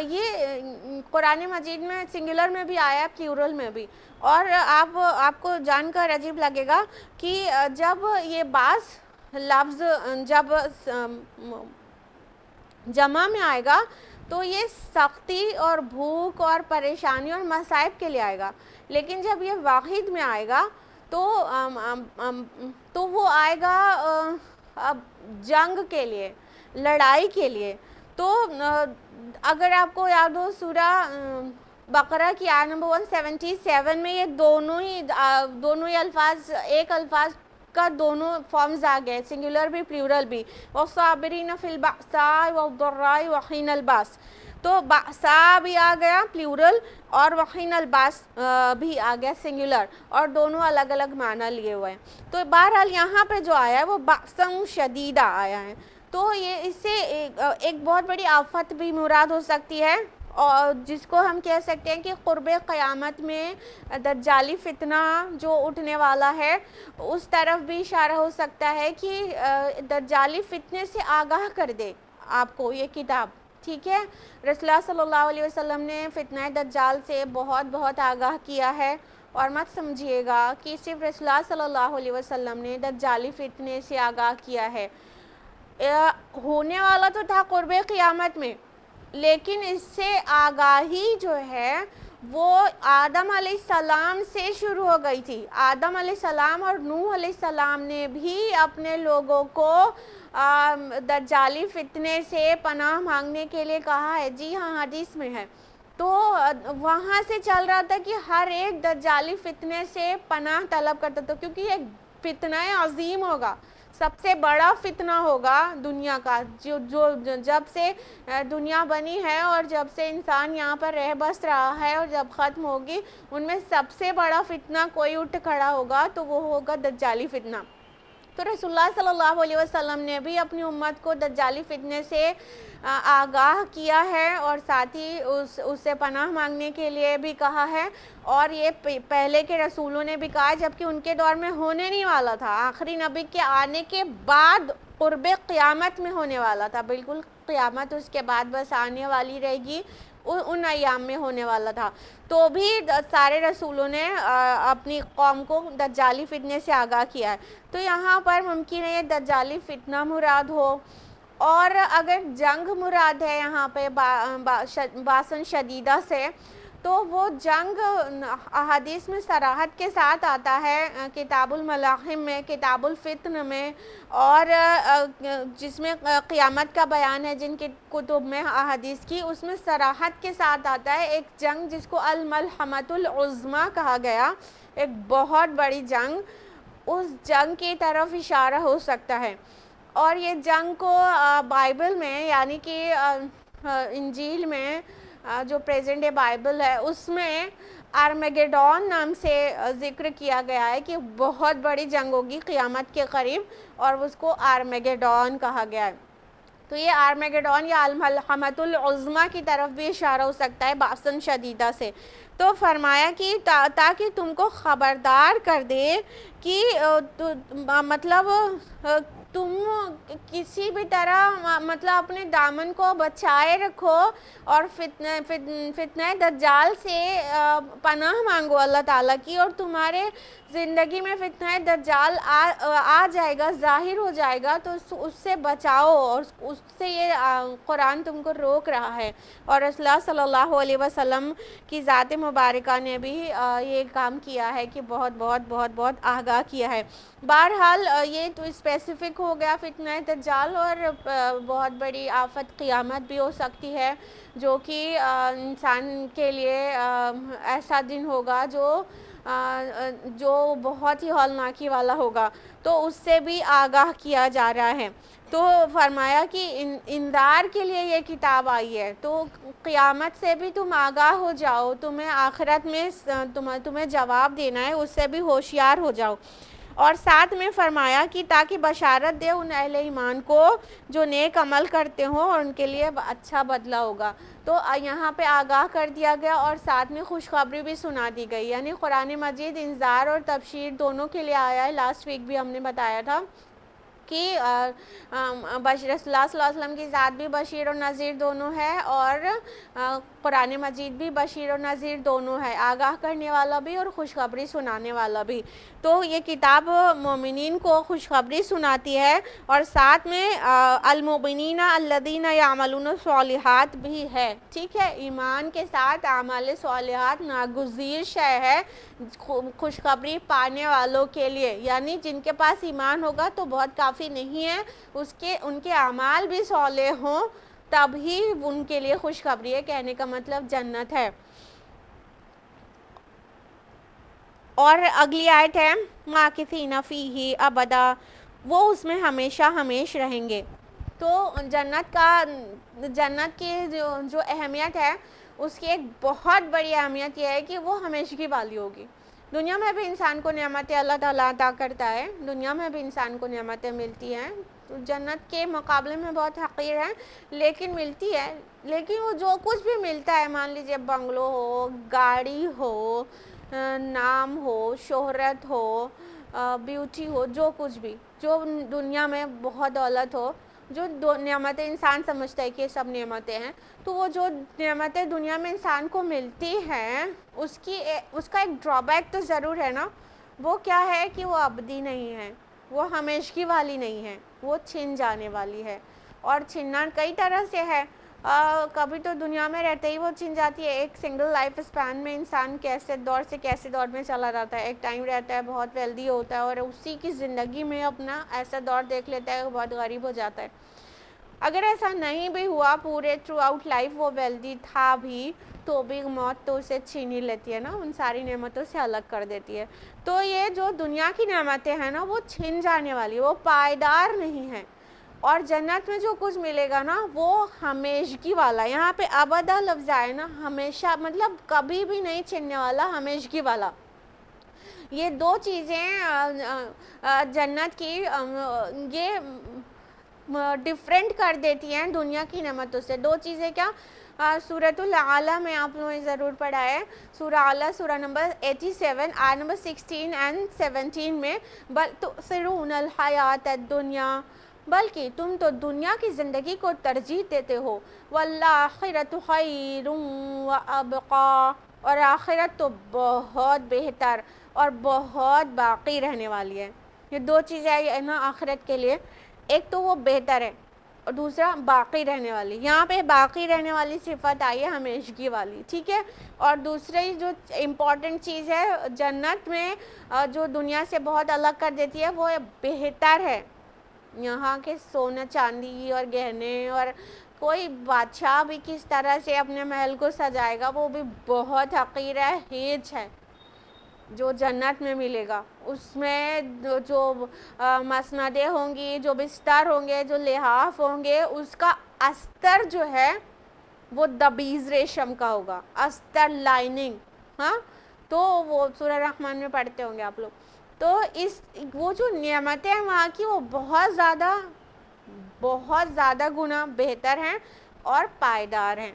یہ قرآن مجید میں سنگولر میں بھی آیا ہے، پلیورل میں بھی، اور آپ کو جان کر عجیب لگے گا کہ جب یہ باس لفظ جب جمع میں آئے گا تو یہ سختی اور بھوک اور پریشانی اور مصائب کے لیے آئے گا، لیکن جب یہ واحد میں آئے گا تو وہ آئے گا جنگ کے لیے، لڑائی کے لیے۔ تو اگر آپ کو یاد ہو سورہ بقرہ کی آیت نمبر 177 میں یہ دونوں ہی الفاظ، ایک الفاظ کا دونوں فارمز آ گئے، سنگولر بھی پلیورل بھی، وَالصَّابِرِينَ فِي الْبَأْسَاءِ وَالضَّرَّاءِ وَحِينَ الْبَأْسِ، تو بأسا بھی آ گیا پلیورل اور وحین الباس بھی آ گیا سنگولر، اور دونوں الگ الگ معنی لیے ہوئے ہیں۔ تو بہرحال یہاں پہ جو آیا ہے وہ بأساً شدیدہ آیا ہے، تو یہ اس سے ایک بہت بڑی آفت بھی مراد ہو سکتی ہے، اور جس کو ہم کہہ سکتے ہیں کہ قرب قیامت میں دجالی فتنہ جو اٹھنے والا ہے اس طرف بھی اشارہ ہو سکتا ہے کہ دجالی فتنے سے آگاہ کر دے آپ کو یہ کتاب، ٹھیک ہے۔ رسول اللہ صلی اللہ علیہ وسلم نے فتنہ دجال سے بہت بہت آگاہ کیا ہے، اور مت سمجھیے گا کہ صرف رسول اللہ صلی اللہ علیہ وسلم نے دجالی فتنے سے آگاہ کیا ہے، ہونے والا تو تھا قرب قیامت میں، لیکن اس سے آگاہی جو ہے وہ آدم علیہ السلام سے شروع ہو گئی تھی۔ آدم علیہ السلام اور نوح علیہ السلام نے بھی اپنے لوگوں کو دجالی فتنے سے پناہ مانگنے کے لیے کہا ہے، جی ہاں حدیث میں ہے۔ تو وہاں سے چل رہا تھا کہ ہر ایک دجالی فتنے سے پناہ طلب کرتا تھا، کیونکہ یہ فتنہ عظیم ہوگا، سب سے بڑا فتنہ ہوگا دنیا کا، جو جب سے دنیا بنی ہے اور جب سے انسان یہاں پر رہ بس رہا ہے اور جب ختم ہوگی، ان میں سب سے بڑا فتنہ کوئی اٹھ کھڑا ہوگا تو وہ ہوگا دجالی فتنہ۔ تو رسول اللہ صلی اللہ علیہ وسلم نے بھی اپنی امت کو دجالی فتنے سے آگاہ کیا ہے، اور ساتھ ہی اس سے پناہ مانگنے کے لیے بھی کہا ہے، اور یہ پہلے کے رسولوں نے بھی کہا، جبکہ ان کے دور میں ہونے نہیں والا تھا، آخری نبی کے آنے کے بعد قرب قیامت میں ہونے والا تھا، بالکل قیامت اس کے بعد بس آنے والی رہے گی، ان ایام میں ہونے والا تھا، تو بھی سارے رسولوں نے اپنی قوم کو دجالی فتنے سے آگاہ کیا ہے۔ تو یہاں پر ممکن ہے یہ دجالی فتنہ مراد ہو، اور اگر جنگ مراد ہے یہاں پہ باسن شدیدہ سے، تو وہ جنگ احادیث میں صراحت کے ساتھ آتا ہے، کتاب الملاحم میں، کتاب الفتن میں، اور جس میں قیامت کا بیان ہے جن کی کتب میں احادیث کی، اس میں صراحت کے ساتھ آتا ہے ایک جنگ جس کو الملحمۃ العظمیٰ کہا گیا، ایک بہت بڑی جنگ، اس جنگ کی طرف اشارہ ہو سکتا ہے۔ اور یہ جنگ کو بائبل میں یعنی کہ انجیل میں جو پریزنٹ ڈے بائبل ہے اس میں آرمیگیڈون نام سے ذکر کیا گیا ہے کہ بہت بڑی جنگ ہوگی قیامت کے قریب، اور اس کو آرمیگیڈون کہا گیا ہے۔ تو یہ آرمیگیڈون یا الملحمۃ العظمیٰ کی طرف بھی اشارہ ہو سکتا ہے باسن شدیدہ سے۔ تو فرمایا کہ تاکہ تم کو خبردار کر دے کہ مطلب تم کسی بھی طرح مطلب اپنے دامن کو بچائے رکھو، اور فتنہ دجال سے پناہ مانگو اللہ تعالیٰ کی، اور تمہارے زندگی میں فتنہ دجال آ جائے گا، ظاہر ہو جائے گا، تو اس سے بچاؤ، اور اس سے یہ قرآن تم کو روک رہا ہے۔ اور رسول اللہ صلی اللہ علیہ وسلم کی ذات مبارکہ نے بھی یہ کام کیا ہے کہ بہت بہت بہت بہت آگاہ کیا ہے۔ بہرحال یہ تو اسپیسیفک ہو گیا فتنہ دجال، اور بہت بڑی آفت قیامت بھی ہو سکتی ہے جو کہ انسان کے لیے ایسا دن ہوگا جو بہت ہی ہولناکی والا ہوگا، تو اس سے بھی آگاہ کیا جا رہا ہے۔ تو فرمایا کہ انذار کے لیے یہ کتاب آئی ہے، تو قیامت سے بھی تم آگاہ ہو جاؤ، تمہیں آخرت میں تمہیں جواب دینا ہے، اس سے بھی ہوشیار ہو جاؤ۔ اور ساتھ میں فرمایا کہ تاکہ بشارت دے ان اہل ایمان کو جو نیک عمل کرتے ہوں، اور ان کے لیے اچھا بدلہ ہوگا۔ تو یہاں پہ آگاہ کر دیا گیا اور ساتھ میں خوشخبری بھی سنا دی گئی، یعنی قرآن مجید انذار اور تبشیر دونوں کے لیے آیا ہے۔ لاسٹ ویک بھی ہم نے بتایا تھا کہ رسول اللہ صلی اللہ علیہ وسلم کی ذات بھی بشیر و نذیر دونوں ہے، اور قرآن مجید بھی بشیر و نذیر دونوں ہے، آگاہ کرنے والا بھی اور خوشخبری سنانے والا بھی۔ تو یہ کتاب مومنین کو خوشخبری سناتی ہے، اور ساتھ میں المؤمنین الذین یعملون الصالحات بھی ہے، ٹھیک ہے۔ ایمان کے ساتھ اعمال صالحات ناگزیر شے ہے خوشخبری پانے والوں کے لیے، یعنی جن کے پاس ایمان ہوگا تو بہت کافی نہیں ہے، ان کے اعمال بھی صالح ہوں تب ہی ان کے لیے خوشخبری ہے، کہنے کا مطلب جنت ہے۔ اور اگلی آیت ہے ماکثین فیہ ابدا، وہ اس میں ہمیشہ ہمیش رہیں گے۔ تو جنت کی جو اہمیت ہے، اس کی ایک بہت بڑی اہمیت یہ ہے کہ وہ ہمیشگی والی ہوگی۔ دنیا میں بھی انسان کو نعمتیں اللہ تعالیٰ عطا کرتا ہے، دنیا میں بھی انسان کو نعمتیں ملتی ہیں، تو جنت کے مقابلے میں بہت حقیر ہے لیکن ملتی ہے۔ لیکن وہ جو کچھ بھی ملتا ہے، مان لیجیے بنگلو ہو، گاڑی ہو، نام ہو، شہرت ہو، بیوٹی ہو، جو کچھ بھی جو دنیا میں بہت دولت ہو، جو نعمتیں انسان سمجھتا ہے کہ یہ سب نعمتیں ہیں، تو وہ جو نعمتیں دنیا میں انسان کو ملتی ہیں اس کا ایک ڈرا بیک تو ضرور ہے نا۔ وہ کیا ہے کہ وہ ابدی نہیں ہے، وہ ہمیشگی والی نہیں ہے، وہ چھن جانے والی ہے۔ اور چھننا کئی طرح سے ہے، کبھی تو دنیا میں رہتے ہی وہ چھن جاتی ہے۔ ایک سنگل لائف اسپین میں انسان کیسے دور سے کیسے دور میں چلا جاتا ہے، ایک ٹائم رہتا ہے بہت ویلدی ہوتا ہے، اور اسی کی زندگی میں اپنا ایسا دور دیکھ لیتا ہے، بہت غریب ہو جاتا ہے۔ اگر ایسا نہیں بھی ہوا، پورے تھرو آؤٹ لائف وہ ویلدی تھا بھی، تو بھی موت تو اسے چھین ہی لیتی ہے نا، ان ساری نعمتوں سے الگ کر دیتی ہے۔ تو یہ جو دنیا کی نعمتیں ہیں نا، وہ چھن جانے والی، وہ پائیدار نہیں ہیں۔ اور جنت میں جو کچھ ملے گا نا، وہ ہمیشگی والا۔ یہاں پہ ابدا لفظ آئے نا، ہمیشہ مطلب کبھی بھی نہیں چھننے والا، ہمیشگی والا۔ یہ دو چیزیں جنت کی یہ ڈیفرنٹ کر دیتی ہیں دنیا کی نعمتوں سے۔ دو چیزیں کیا؟ سورۃ الاعلیٰ میں آپ لوگوں نے ضرور پڑھا ہے، سورہ اعلیٰ سورہ نمبر 87 آیت نمبر 16 and 17 میں، بل تؤثرون الحیات الدنیا، بلکہ تم تو دنیا کی زندگی کو ترجیح دیتے ہو، والآخرۃ خیر وابقی، اور آخرت تو بہت بہتر اور بہت باقی رہنے والی ہے۔ یہ دو چیزیں ہیں نا آخرت کے لیے، ایک تو وہ بہتر ہے، اور دوسرا باقی رہنے والی، یہاں پہ باقی رہنے والی صفت آئی ہے ہمیشگی والی، ٹھیک ہے. اور دوسری جو امپورٹنٹ چیز ہے جنت میں جو دنیا سے بہت الگ کر دیتی ہے وہ بہتر ہے. یہاں کے سونا چاندی اور گہنے، اور کوئی بادشاہ بھی کس طرح سے اپنے محل کو سجائے گا وہ بھی بہت حقیر ہے، ہیچ ہے جو جنت میں ملے گا. اس میں جو مسندیں ہوں گی، جو بستر ہوں گے، جو لحاف ہوں گے، اس کا استر جو ہے وہ دبیز ریشم کا ہوگا، استر لائننگ. ہاں تو وہ سورہ رحمان میں پڑھتے ہوں گے آپ لوگ. تو وہ جو نعمتیں ہیں وہاں کی وہ بہت زیادہ گنا بہتر ہیں اور پائیدار ہیں.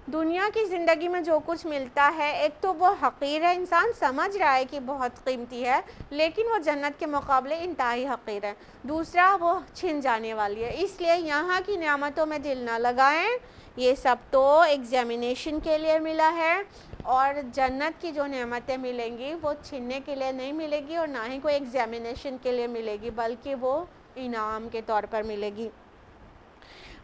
دنیا کی زندگی میں جو کچھ ملتا ہے ایک تو وہ حقیر ہے، انسان سمجھ رہا ہے کہ بہت قیمتی ہے، لیکن وہ جنت کے مقابلے انتہائی حقیر ہے. دوسرا وہ چھن جانے والی ہے، اس لیے یہاں کی نعمتوں میں دل نہ لگائیں. یہ سب تو ایگزامینیشن کے لیے ملا ہے، اور جنت کی جو نعمتیں ملیں گی وہ چھننے کے لیے نہیں ملے گی اور نہ ہی کوئی ایگزامینیشن کے لیے ملے گی، بلکہ وہ انعام کے طور پر ملے گی.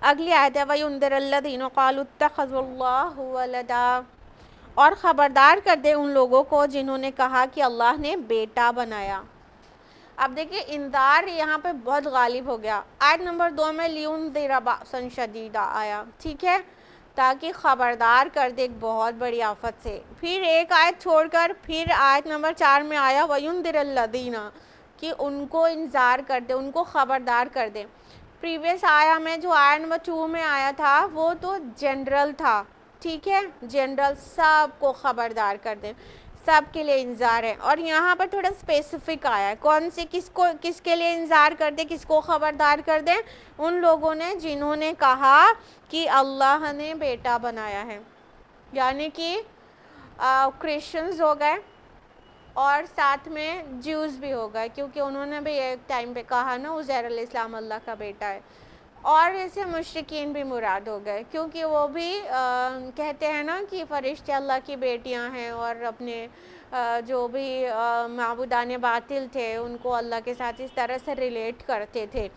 اگلی آیت ہے وَيُنذِرَ الَّذِينَ قَالُوا اتَّخَذَ اللَّهُ وَلَدًا، اور خبردار کر دے ان لوگوں کو جنہوں نے کہا کہ اللہ نے بیٹا بنایا. اب دیکھیں انذار یہاں پہ بہت غالب ہو گیا. آیت نمبر 2 میں لِيُنذِرَ بَأْسًا شَدِيدًا آیا، ٹھیک ہے، تاکہ خبردار کر دے ایک بہت بڑی آفت سے. پھر ایک آیت چھوڑ کر پھر آیت نمبر 4 میں آیا وَيُنذِرَ الَّذِينَ، کہ ان کو انذار کر دے، ان کو خبردار کر دے. پریویس آیا میں جو آیت نمبر 2 میں آیا تھا وہ تو جنرل تھا، ٹھیک ہے، جنرل سب کو خبردار کر دے، سب کے لیے انذار ہے. اور یہاں پر تھوڑا اسپیسیفک آیا ہے، کون سے کس کے لیے انذار کر دے، کس کو خبردار کر دے؟ ان لوگوں نے جنہوں نے کہا کہ اللہ نے بیٹا بنایا ہے، یعنی کہ کرسچنز ہو گئے اور ساتھ میں جیوز بھی ہو گئے، کیونکہ انہوں نے بھی ایک ٹائم پہ کہا نا عزیر علیہ السلام اللہ کا بیٹا ہے. اور ایسے مشرکین بھی مراد ہو گئے، کیونکہ وہ بھی کہتے ہیں نا کہ فرشتے اللہ کی بیٹیاں ہیں، اور اپنے جو بھی معبودان باطل تھے ان کو اللہ کے ساتھ اس طرح سے ریلیٹ کرتے تھے.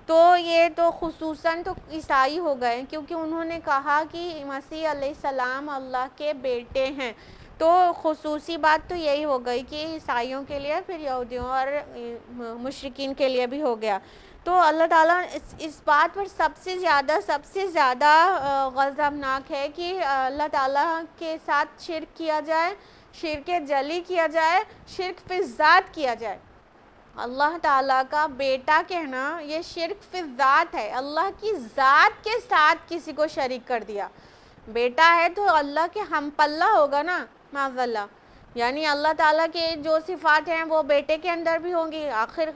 تو یہ تو خصوصاً تو عیسائی ہو گئے، کیونکہ انہوں نے کہا کہ مسیح علیہ السلام اللہ کے بیٹے ہیں. تو خصوصی بات تو یہی ہو گئی کہ عیسائیوں کے لیے، پھر یہودیوں اور مشرکین کے لیے بھی ہو گیا. تو اللہ تعالیٰ اس بات پر سب سے زیادہ غضبناک ہے کہ اللہ تعالیٰ کے ساتھ شرک کیا جائے، شرک جلی کیا جائے، شرک فی الذات کیا جائے. اللہ تعالیٰ کا بیٹا کہنا یہ شرک فی الذات ہے، اللہ کی ذات کے ساتھ کسی کو شریک کر دیا. بیٹا ہے تو اللہ کے ہم پلہ ہوگا نا، معاذ اللہ. یعنی اللہ تعالیٰ کے جو صفات ہیں وہ بیٹے کے اندر بھی ہوں گی. آخر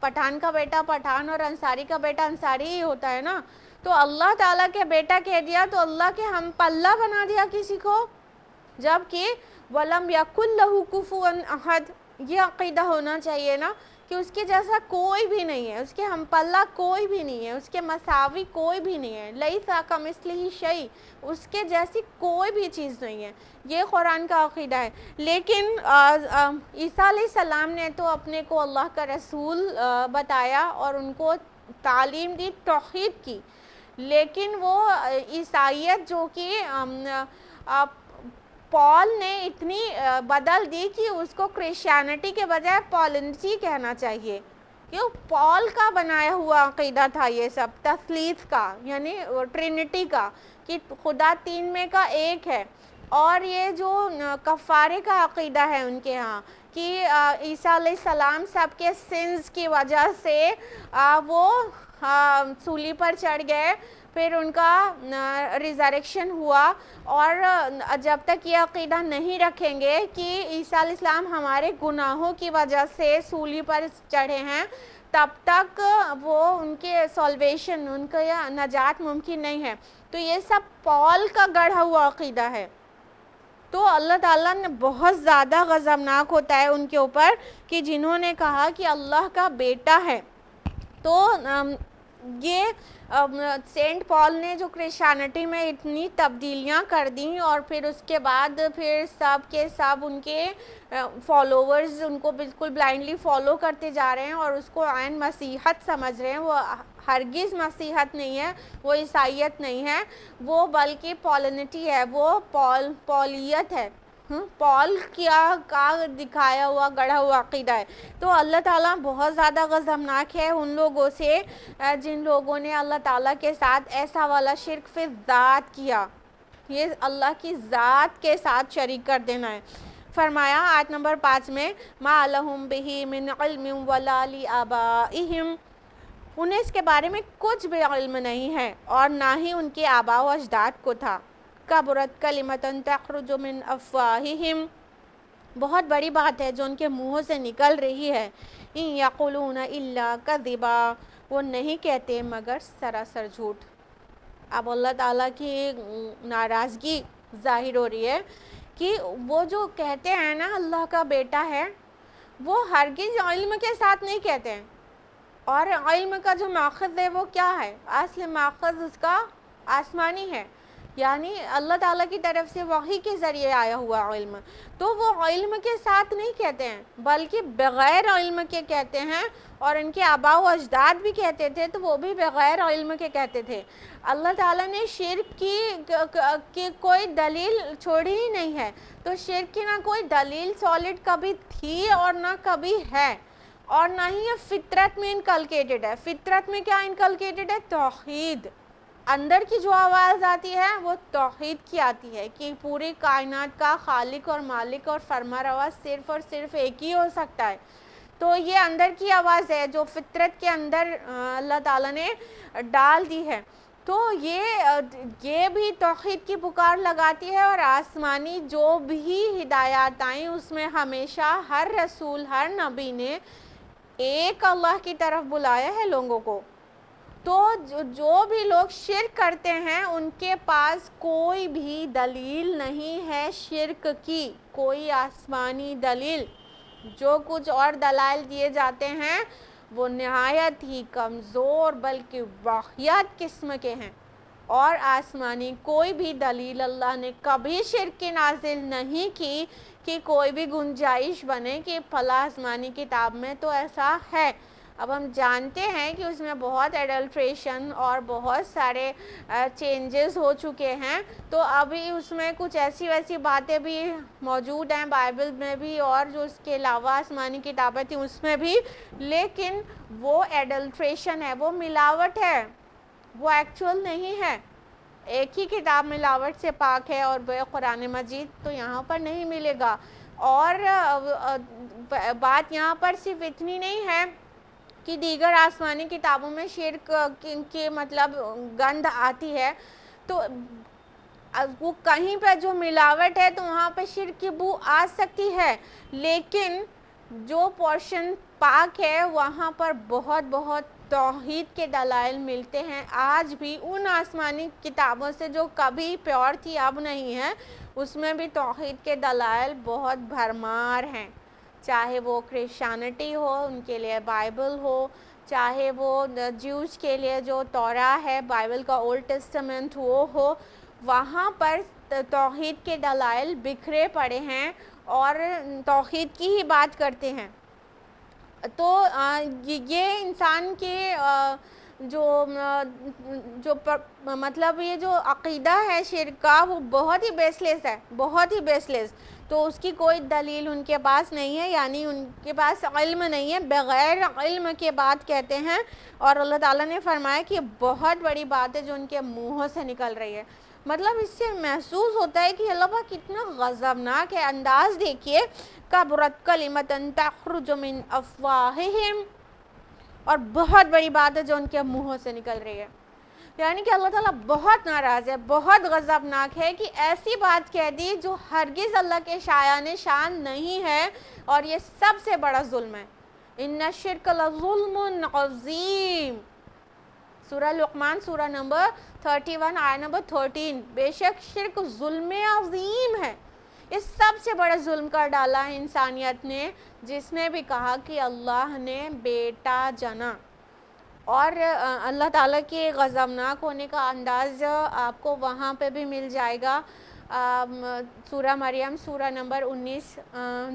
پٹھان کا بیٹا پٹھان اور انصاری کا بیٹا انصاری ہی ہوتا ہے نا. تو اللہ تعالیٰ کے بیٹا کہہ دیا تو اللہ کے ہم پلہ بنا دیا کسی کو، جبکہ وَلَمْ يَكُنْ لَهُ كُفُوًا أَحَدٌ. یہ عقیدہ ہونا چاہیے نا کہ اس کے جیسا کوئی بھی نہیں ہے، اس کے ہم پلہ کوئی بھی نہیں ہے، اس کے مساوی کوئی بھی نہیں ہے. لَيْسَ كَمِثْلِهِ شَيْءٌ، اس کے جیسی کوئی بھی چیز نہیں ہے. یہ قرآن کا عقیدہ ہے. لیکن عیسیٰ علیہ السلام نے تو اپنے کو اللہ کا رسول بتایا اور ان کو تعلیم دی توحید کی، لیکن وہ عیسائیت جو کہ پال نے اتنی بدل دی کہ اس کو کرسچینٹی کے بجائے پالنسی کہنا چاہیے. کیوں؟ پال کا بنایا ہوا عقیدہ تھا یہ سب، تثلیث کا یعنی ٹرینٹی کا، کہ خدا تین میں کا ایک ہے. اور یہ جو کفارے کا عقیدہ ہے ان کے ہاں کہ عیسیٰ علیہ السلام سب کے سنز کی وجہ سے وہ صلیب پر چڑھ گئے، پھر ان کا ریزریکشن ہوا. اور جب تک یہ عقیدہ نہیں رکھیں گے کہ عیسیٰ علیہ السلام ہمارے گناہوں کی وجہ سے صلیب پر چڑھے ہیں، تب تک وہ ان کے سالویشن، ان کا نجات ممکن نہیں ہے. تو یہ سب پال کا گڑھا ہوا عقیدہ ہے. تو اللہ تعالیٰ نے بہت زیادہ غضبناک ہوتا ہے ان کے اوپر کہ جنہوں نے کہا کہ اللہ کا بیٹا ہے. تو یہ سینٹ پال نے جو کرسچینٹی میں اتنی تبدیلیاں کر دیں اور پھر اس کے بعد پھر سب کے سب ان کے فالوورز ان کو بالکل بلائنڈلی فالو کرتے جا رہے ہیں اور اس کو عین مسیحت سمجھ رہے ہیں. وہ ہرگز مسیحت نہیں ہے, وہ عیسائیت نہیں ہے, وہ بلکہ پولنٹی ہے, وہ پولیت ہے. پال کیا کا دکھایا ہوا گڑھا ہوا عقیدہ ہے. تو اللہ تعالیٰ بہت زیادہ غضبناک ہے ان لوگوں سے جن لوگوں نے اللہ تعالیٰ کے ساتھ ایسا والا شرک فی ذات کیا. یہ اللہ کی ذات کے ساتھ شریک کر دینا ہے. فرمایا آیت نمبر 5 میں ما لہم بہ من علم ولا لآبائہم, انہیں اس کے بارے میں کچھ بھی علم نہیں ہے اور نہ ہی ان کے آباء و اجداد کو تھا. کبرت کلمۃ تخرج من افواہہم, بہت بڑی بات ہے جو ان کے منہوں سے نکل رہی ہے. ان یقولون الا کذبا, وہ نہیں کہتے مگر سراسر جھوٹ. اب اللہ تعالیٰ کی ناراضگی ظاہر ہو رہی ہے کہ وہ جو کہتے ہیں نا اللہ کا بیٹا ہے, وہ ہرگز علم کے ساتھ نہیں کہتے ہیں. اور علم کا جو ماخذ ہے وہ کیا ہے؟ اصل ماخذ اس کا آسمانی ہے, یعنی اللہ تعالیٰ کی طرف سے وحی کے ذریعے آیا ہوا علم. تو وہ علم کے ساتھ نہیں کہتے ہیں بلکہ بغیر علم کے کہتے ہیں, اور ان کے آباء و اجداد بھی کہتے تھے تو وہ بھی بغیر علم کے کہتے تھے. اللہ تعالیٰ نے شرک کی کوئی دلیل چھوڑی ہی نہیں ہے. تو شرک کی نہ کوئی دلیل سالڈ کبھی تھی اور نہ کبھی ہے, اور نہ ہی یہ فطرت میں انکلکیٹڈ ہے. فطرت میں کیا انکلکیٹڈ ہے؟ توحید. اندر کی جو آواز آتی ہے وہ توحید کی آتی ہے کہ پوری کائنات کا خالق اور مالک اور فرما روا صرف اور صرف ایک ہی ہو سکتا ہے. تو یہ اندر کی آواز ہے جو فطرت کے اندر اللہ تعالیٰ نے ڈال دی ہے. تو یہ بھی توحید کی پکار لگاتی ہے, اور آسمانی جو بھی ہدایات آئیں اس میں ہمیشہ ہر رسول ہر نبی نے ایک اللہ کی طرف بلایا ہے لوگوں کو. تو جو بھی لوگ شرک کرتے ہیں ان کے پاس کوئی بھی دلیل نہیں ہے شرک کی, کوئی آسمانی دلیل. جو کچھ اور دلائل دیے جاتے ہیں وہ نہایت ہی کمزور بلکہ واہیات قسم کے ہیں, اور آسمانی کوئی بھی دلیل اللہ نے کبھی شرک کی نازل نہیں کی کہ کوئی بھی گنجائش بنے کہ فلاں آسمانی کتاب میں تو ایسا ہے. اب ہم جانتے ہیں کہ اس میں بہت ایڈلٹریشن اور بہت سارے چینجز ہو چکے ہیں, تو ابھی اس میں کچھ ایسی ویسی باتیں بھی موجود ہیں بائبل میں بھی, اور جو اس کے علاوہ آسمانی کتابیں تھیں اس میں بھی, لیکن وہ ایڈلٹریشن ہے, وہ ملاوٹ ہے, وہ ایکچول نہیں ہے. ایک ہی کتاب ملاوٹ سے پاک ہے اور وہ قرآن مجید, تو یہاں پر نہیں ملے گا. اور بات یہاں پر صرف اتنی نہیں ہے کہ دیگر آسمانی کتابوں میں شرک کی مطلب گند آتی ہے, تو وہ کہیں پہ جو ملاوٹ ہے تو وہاں پہ شرک کی بو آ سکتی ہے, لیکن جو پورشن پاک ہے وہاں پر بہت توحید کے دلائل ملتے ہیں آج بھی. ان آسمانی کتابوں سے جو کبھی پیور تھی اب نہیں ہے, اس میں بھی توحید کے دلائل بہت بھرمار ہیں. چاہے وہ کرسچینٹی ہو ان کے لیے بائبل ہو, چاہے وہ جیوز کے لیے جو توراہ ہے بائبل کا اولڈ ٹیسٹمنٹ وہ ہو, وہاں پر توحید کے دلائل بکھرے پڑے ہیں اور توحید کی ہی بات کرتے ہیں. تو یہ انسان کے جو مطلب یہ جو عقیدہ ہے شرک کا وہ بہت ہی بیس لیس ہے, بہت ہی بیس لیس. تو اس کی کوئی دلیل ان کے پاس نہیں ہے, یعنی ان کے پاس علم نہیں ہے, بغیر علم کے بات کہتے ہیں. اور اللہ تعالیٰ نے فرمایا کہ بہت بڑی بات ہے جو ان کے منہوں سے نکل رہی ہے. مطلب اس سے محسوس ہوتا ہے کہ اللہ پاک کتنا غضبناک ہے. انداز دیکھیے, کبرت کلمۃ تخرج من افواہہم, اور بہت بڑی بات ہے جو ان کے منہوں سے نکل رہی ہے. یعنی کہ اللہ تعالیٰ بہت ناراض ہے, بہت غضبناک ہے کہ ایسی بات کہہ دی جو ہرگز اللہ کے شایان شان نہیں ہے, اور یہ سب سے بڑا ظلم ہے. ان الشرک لظلم عظیم, سورہ لقمان سورہ نمبر 31 آیت نمبر 13. بے شک شرک ظلم عظیم ہے. اس سب سے بڑا ظلم کر ڈالا ہے انسانیت نے, جس نے بھی کہا کہ اللہ نے بیٹا جنا. اور اللہ تعالیٰ کے غضبناک ہونے کا انداز آپ کو وہاں پہ بھی مل جائے گا۔ سورہ مریم سورہ نمبر 19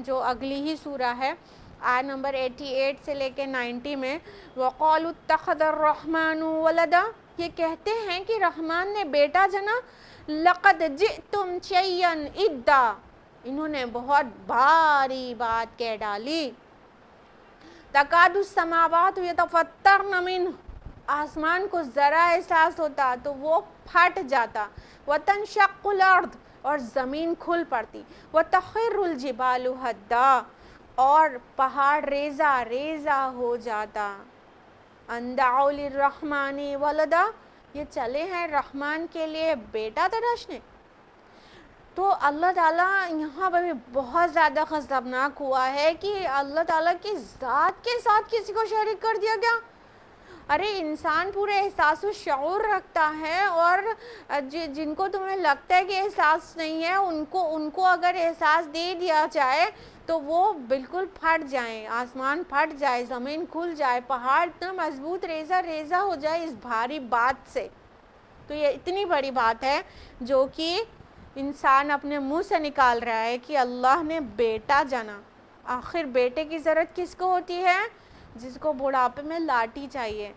جو اگلی ہی سورہ ہے، آیت نمبر 88 سے لے کے 90 میں، وَقَالُوا اتَّخَذَ الرَّحْمَنُ وَلَدًا، یہ کہتے ہیں کہ رحمان نے بیٹا جنا، لَقَدْ جِئْتُمْ شَيْئًا إِدًّا، انہوں نے بہت بھاری بات کہہ ڈالی۔ تَكَادُ السَّمَاوَاتُ يَتَفَطَّرْنَ مِنْهُ، آسمان کو ذرا احساس ہوتا تو وہ پھٹ جاتا، وَتَنشَقُّ الْأَرْضُ، اور زمین کھل پڑتی، وَتَخِرُّ الْجِبَالُ هَدًّا، اور پہاڑ ریزہ ریزہ ہو جاتا۔ أَن دَعَوْا لِلرَّحْمَنِ وَلَدًا، یہ چلے ہیں رحمان کے لیے بیٹا تراشنے۔ تو اللہ تعالیٰ یہاں پر بھی بہت زیادہ غضبناک ہوا ہے کہ اللہ تعالیٰ کی ذات کے ساتھ کسی کو شریک کر دیا گیا۔ ارے انسان پورے احساس و شعور رکھتا ہے، اور جن کو تمہیں لگتا ہے کہ احساس نہیں ہے، ان کو اگر احساس دے دیا جائے تو وہ بالکل پھٹ جائیں، آسمان پھٹ جائے، زمین کھل جائے، پہاڑ اتنا مضبوط ریزہ ریزہ ہو جائے اس بھاری بات سے۔ تو یہ اتنی بڑی بات ہے جو کہ انسان اپنے منہ سے نکال رہا ہے کہ اللہ نے بیٹا جنا۔ آخر بیٹے کی ضرورت کس کو ہوتی ہے؟ جس کو بڑھاپے میں لاٹھی چاہیے،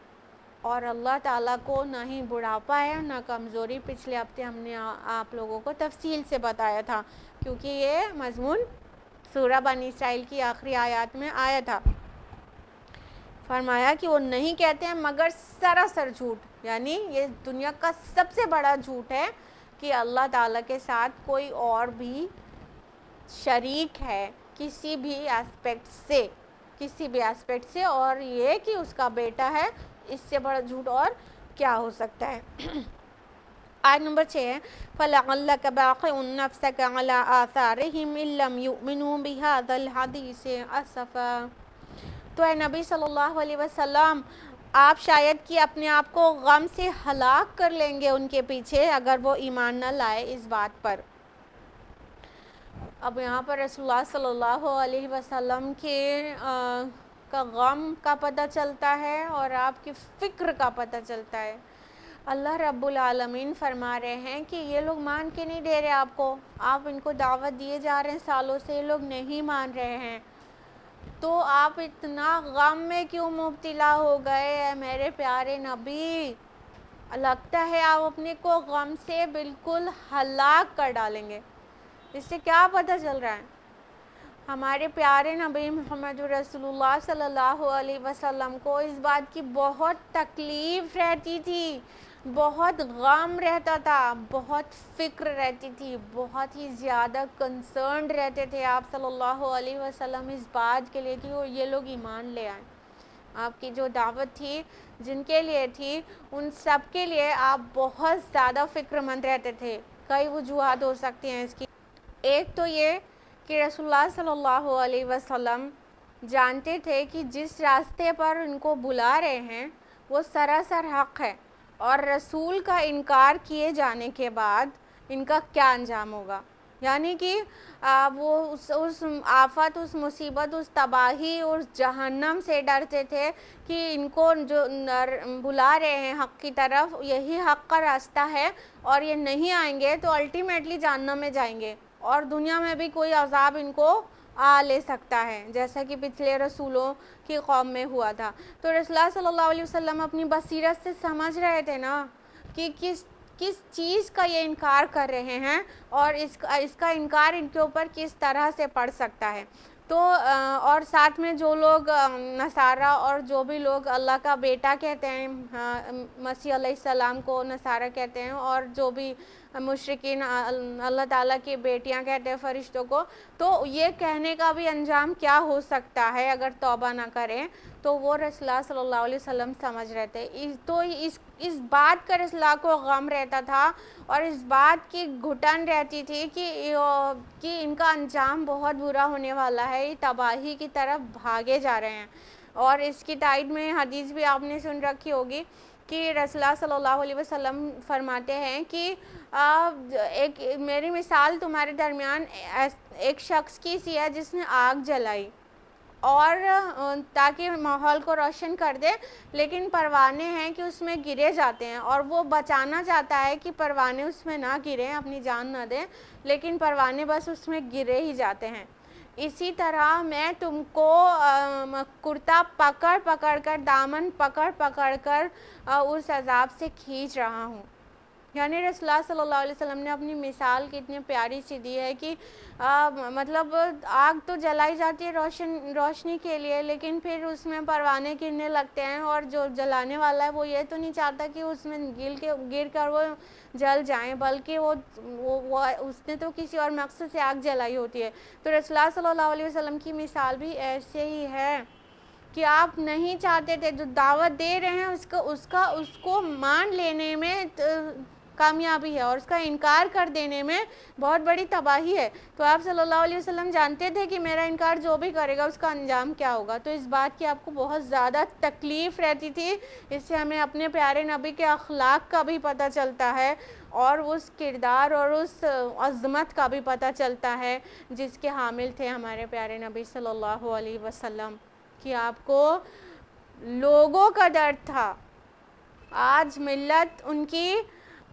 اور اللہ تعالیٰ کو نہ ہی بڑھاپا ہے نہ کمزوری۔ پچھلے ہفتے ہم نے آپ لوگوں کو تفصیل سے بتایا تھا، کیونکہ یہ مضمون سورہ بنی اسرائیل کی آخری آیات میں آیا تھا۔ فرمایا کہ وہ نہیں کہتے ہیں مگر سراسر جھوٹ، یعنی یہ دنیا کا سب سے بڑا جھوٹ ہے کہ اللہ تعالیٰ کے ساتھ کوئی اور بھی شریک ہے کسی بھی ایسپیکٹ سے، اور یہ کہ اس کا بیٹا ہے، اس سے بڑا جھوٹ اور کیا ہو سکتا ہے۔ آیت نمبر 6 ہے فَلَعَلَّكَ بَاخِعٌ نَفْسَكَ عَلَىٰ آثَارِهِمْ إِن لَّمْ يُؤْمِنُوا بِهَٰذَا الْحَدِيثِ أَسَفًا، تو اے نبی صلی اللہ علیہ وسلم، آپ شاید کہ اپنے آپ کو غم سے ہلاک کر لیں گے ان کے پیچھے اگر وہ ایمان نہ لائے اس بات پر۔ اب یہاں پر رسول اللہ صلی اللہ علیہ وسلم کے کا غم کا پتہ چلتا ہے اور آپ کی فکر کا پتہ چلتا ہے۔ اللہ رب العالمین فرما رہے ہیں کہ یہ لوگ مان کے نہیں دے رہے آپ ان کو دعوت دیے جا رہے ہیں سالوں سے، یہ لوگ نہیں مان رہے ہیں، تو آپ اتنا غم میں کیوں مبتلا ہو گئے اے میرے پیارے نبی؟ لگتا ہے آپ اپنے کو غم سے بالکل ہلاک کر ڈالیں گے۔ اس سے کیا پتہ چل رہا ہے؟ ہمارے پیارے نبی محمد رسول اللہ صلی اللہ علیہ وسلم کو اس بات کی بہت تکلیف رہتی تھی، بہت غم رہتا تھا، بہت فکر رہتی تھی، بہت ہی زیادہ کنسرنڈ رہتے تھے آپ صلی اللہ علیہ وسلم اس بات کے لیے کہ یہ لوگ ایمان لے آئیں۔ آپ کی جو دعوت تھی، جن کے لیے تھی، ان سب کے لیے آپ بہت زیادہ فکر مند رہتے تھے۔ کئی وجوہات ہو سکتی ہیں اس کی۔ ایک تو یہ کہ رسول اللہ صلی اللہ علیہ وسلم جانتے تھے کہ جس راستے پر ان کو بلا رہے ہیں وہ سراسر حق ہے، اور رسول کا انکار کیے جانے کے بعد ان کا کیا انجام ہوگا، یعنی کہ وہ اس آفت، اس مصیبت، اس تباہی، اس جہنم سے ڈرتے تھے کہ ان کو جو بلا رہے ہیں حق کی طرف، یہی حق کا راستہ ہے، اور یہ نہیں آئیں گے تو الٹیمیٹلی جہنم میں جائیں گے، اور دنیا میں بھی کوئی عذاب ان کو لے سکتا ہے، جیسا کہ پچھلے رسولوں کی قوم میں ہوا تھا۔ تو رسول اللہ صلی اللہ علیہ وسلم اپنی بصیرت سے سمجھ رہے تھے نا کہ کس چیز کا یہ انکار کر رہے ہیں، اور اس کا انکار ان کے اوپر کس طرح سے پڑ سکتا ہے۔ تو اور ساتھ میں جو لوگ نصارہ اور جو بھی لوگ اللہ کا بیٹا کہتے ہیں، مسیح علیہ السلام کو نصارہ کہتے ہیں، اور جو بھی مشرکین اللہ تعالیٰ کی بیٹیاں کہتے ہیں فرشتوں کو، تو یہ کہنے کا بھی انجام کیا ہو سکتا ہے اگر توبہ نہ کریں، تو وہ رسول اللہ صلی اللہ علیہ وسلم سمجھ رہے تھے۔ تو اس بات کا رسول اللہ کو غم رہتا تھا، اور اس بات کی گھٹن رہتی تھی کہ ان کا انجام بہت برا ہونے والا ہے، یہ تباہی کی طرف بھاگے جا رہے ہیں۔ اور اس کی تائید میں حدیث بھی آپ نے سن رکھی ہوگی کہ رسول اللہ صلی اللہ علیہ وسلم فرماتے ہیں کہ میری مثال تمہارے درمیان ایک شخص کی سی ہے جس نے آگ جلائی، اور تاکہ ماحول کو روشن کر دے، لیکن پروانے ہیں کہ اس میں گرے جاتے ہیں، اور وہ بچانا چاہتا ہے کہ پروانے اس میں نہ گریں، اپنی جان نہ دیں، لیکن پروانے بس اس میں گرے ہی جاتے ہیں۔ اسی طرح میں تم کو کرتا پکڑ پکڑ کر، دامن پکڑ پکڑ کر اس عذاب سے کھینچ رہا ہوں۔ یعنی رسول اللہ صلی اللہ علیہ وسلم نے اپنی مثال کتنی پیاری سی دی ہے کہ مطلب آگ تو جلائی جاتی ہے روشنی کے لیے، لیکن پھر اس میں پروانے گرنے لگتے ہیں، اور جو جلانے والا ہے وہ یہ تو نہیں چاہتا کہ اس میں گر کر وہ جل جائیں، بلکہ وہ اس نے تو کسی اور مقصد سے آگ جلائی ہوتی ہے۔ تو رسول اللہ صلی اللہ علیہ وسلم کی مثال بھی ایسے ہی ہے کہ آپ نہیں چاہتے تھے، جو دعوت دے رہے ہیں اس کو مان لینے میں کامیابی ہے، اور اس کا انکار کر دینے میں بہت بڑی تباہی ہے۔ تو آپ صلی اللہ علیہ وسلم جانتے تھے کہ میرا انکار جو بھی کرے گا اس کا انجام کیا ہوگا، تو اس بات کی آپ کو بہت زیادہ تکلیف رہتی تھی۔ اس سے ہمیں اپنے پیارے نبی کے اخلاق کا بھی پتہ چلتا ہے، اور اس کردار اور اس عظمت کا بھی پتہ چلتا ہے جس کے حامل تھے ہمارے پیارے نبی صلی اللہ علیہ وسلم، کہ آپ کو لوگوں کا درد تھا۔ آج ملت ان کی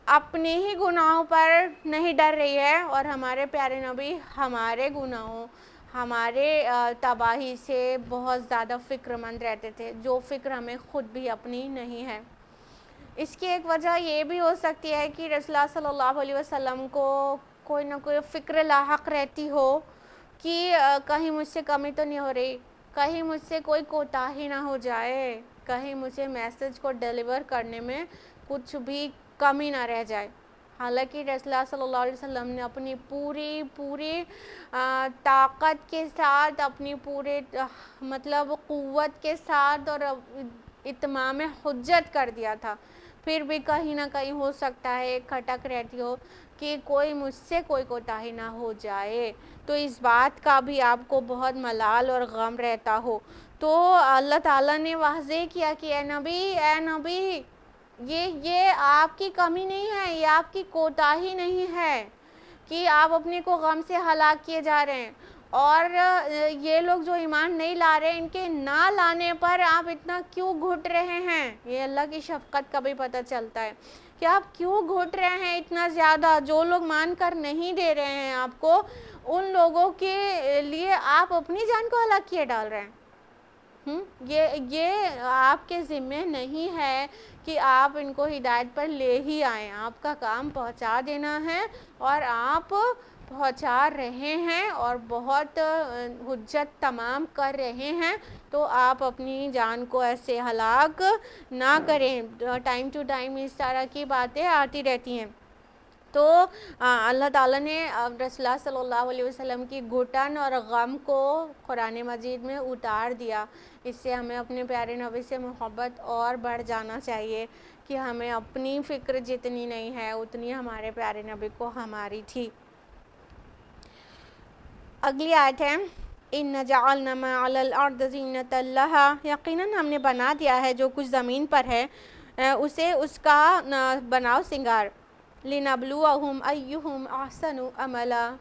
اپنے ہی گناہوں پر نہیں ڈر رہی ہے، اور ہمارے پیارے نبی ہمارے گناہوں، ہمارے تباہی سے بہت زیادہ فکر مند رہتے تھے، جو فکر ہمیں خود بھی اپنی نہیں ہے۔ اس کی ایک وجہ یہ بھی ہو سکتی ہے کہ رسول اللہ صلی اللہ علیہ وسلم کو کوئی نہ کوئی فکر لاحق رہتی ہو کہ کہیں مجھ سے کمی تو نہیں ہو رہی، کہیں مجھ سے کوئی کوتاہی نہ ہو جائے، کہیں مجھے میسج کو ڈیلیور کرنے میں کچھ بھی کمی نہ رہ جائے۔ حالانکہ رسول اللہ صلی اللہ علیہ وسلم نے اپنی پوری طاقت کے ساتھ، اپنی پورے مطلب قوت کے ساتھ اور اتمام حجت کر دیا تھا، پھر بھی کہیں نہ کہیں ہو سکتا ہے ایک کھٹک رہتی ہو کہ کوئی مجھ سے کوئی کوتاہی نہ ہو جائے، تو اس بات کا بھی آپ کو بہت ملال اور غم رہتا ہو۔ تو اللہ تعالیٰ نے واضح کیا کہ اے نبی یہ آپ کی کمی نہیں ہے، یہ آپ کی کوتاہی نہیں ہے کہ آپ اپنے کو غم سے ہلاک کیے جا رہے ہیں، اور یہ لوگ جو ایمان نہیں لا رہے، ان کے نہ لانے پر آپ اتنا کیوں گھٹ رہے ہیں۔ یہ اللہ کی شفقت کا بھی پتہ چلتا ہے کہ آپ کیوں گھٹ رہے ہیں اتنا زیادہ۔ جو لوگ مان کر نہیں دے رہے ہیں آپ کو، ان لوگوں کے لیے آپ اپنی جان کو ہلاک کیے ڈال رہے ہیں۔ یہ آپ کے ذمہ نہیں ہے کہ آپ ان کو ہدایت پر لے ہی آئیں، آپ کا کام پہنچا دینا ہے، اور آپ پہنچا رہے ہیں اور بہت حجت تمام کر رہے ہیں، تو آپ اپنی جان کو ایسے ہلاک نہ کریں۔ ٹائم ٹو ٹائم اس طرح کی باتیں آتی رہتی ہیں۔ تو اللہ تعالیٰ نے رسول اللہ صلی اللہ علیہ وسلم کی گھٹن اور غم کو قرآن مجید میں اتار دیا۔ اس سے ہمیں اپنے پیارے نبی سے محبت اور بڑھ جانا چاہیے کہ ہمیں اپنی فکر جتنی نہیں ہے اتنی ہمارے پیارے نبی کو ہماری تھی۔ اگلی آیت ہے اِنَّ جَعَلْنَا مَا عَلَى الْأَرْضِ زِينَةً لَهَا، یقیناً ہم نے بنا دیا ہے جو کچھ زمین پر ہے اسے اس کا بناؤ سنگار، لِنَبْلُوَهُمْ أَيُّهُمْ أَحْسَنُ عَمَلًا،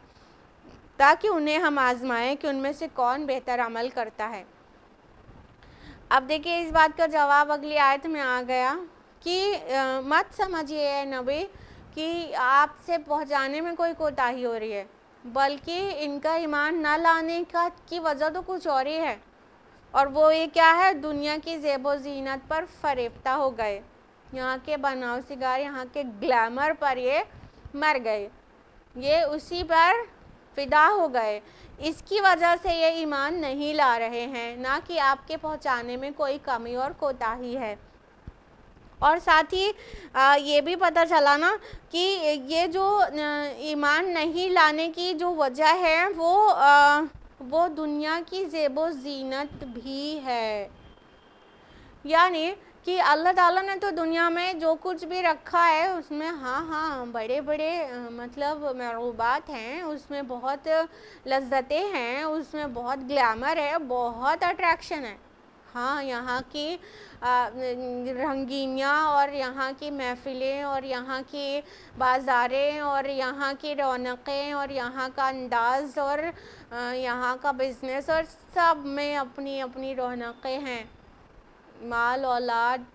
تاکہ انہیں ہم آزمائیں کہ ان میں سے کون بہتر عمل کرتا ہے۔ اب دیکھیں اس بات کا جواب اگلی آیت میں آ گیا کہ مت سمجھیے اے نبی کہ آپ سے پہنچانے میں کوئی کوتاہی ہو رہی ہے، بلکہ ان کا ایمان نہ لانے کی وجہ تو کچھ اور ہی ہے، اور وہ یہ کیا ہے، دنیا کی زیب و زینت پر فریفتہ ہو گئے، یہاں کے بناؤ سنگار، یہاں کے گلیمر پر یہ مر گئے، یہ اسی پر فدا ہو گئے، اس کی وجہ سے یہ ایمان نہیں لا رہے ہیں، نہ کہ آپ کے پہنچانے میں کوئی کمی اور کوتاہی ہے۔ اور ساتھ ہی یہ بھی پتہ چلا نا کہ یہ جو ایمان نہیں لانے کی جو وجہ ہے وہ دنیا کی زیب و زینت بھی ہے، یعنی کہ اللہ تعالیٰ نے تو دنیا میں جو کچھ بھی رکھا ہے اس میں ہاں بڑے مطلب معروبات ہیں، اس میں بہت لذتیں ہیں، اس میں بہت گلیمر ہے، بہت اٹریکشن ہے، ہاں یہاں کی رنگینیاں اور یہاں کی محفلیں اور یہاں کی بازاریں اور یہاں کی رونقیں اور یہاں کا انداز اور یہاں کا بزنس اور سب میں اپنی اپنی رونقیں ہیں. مال اولاد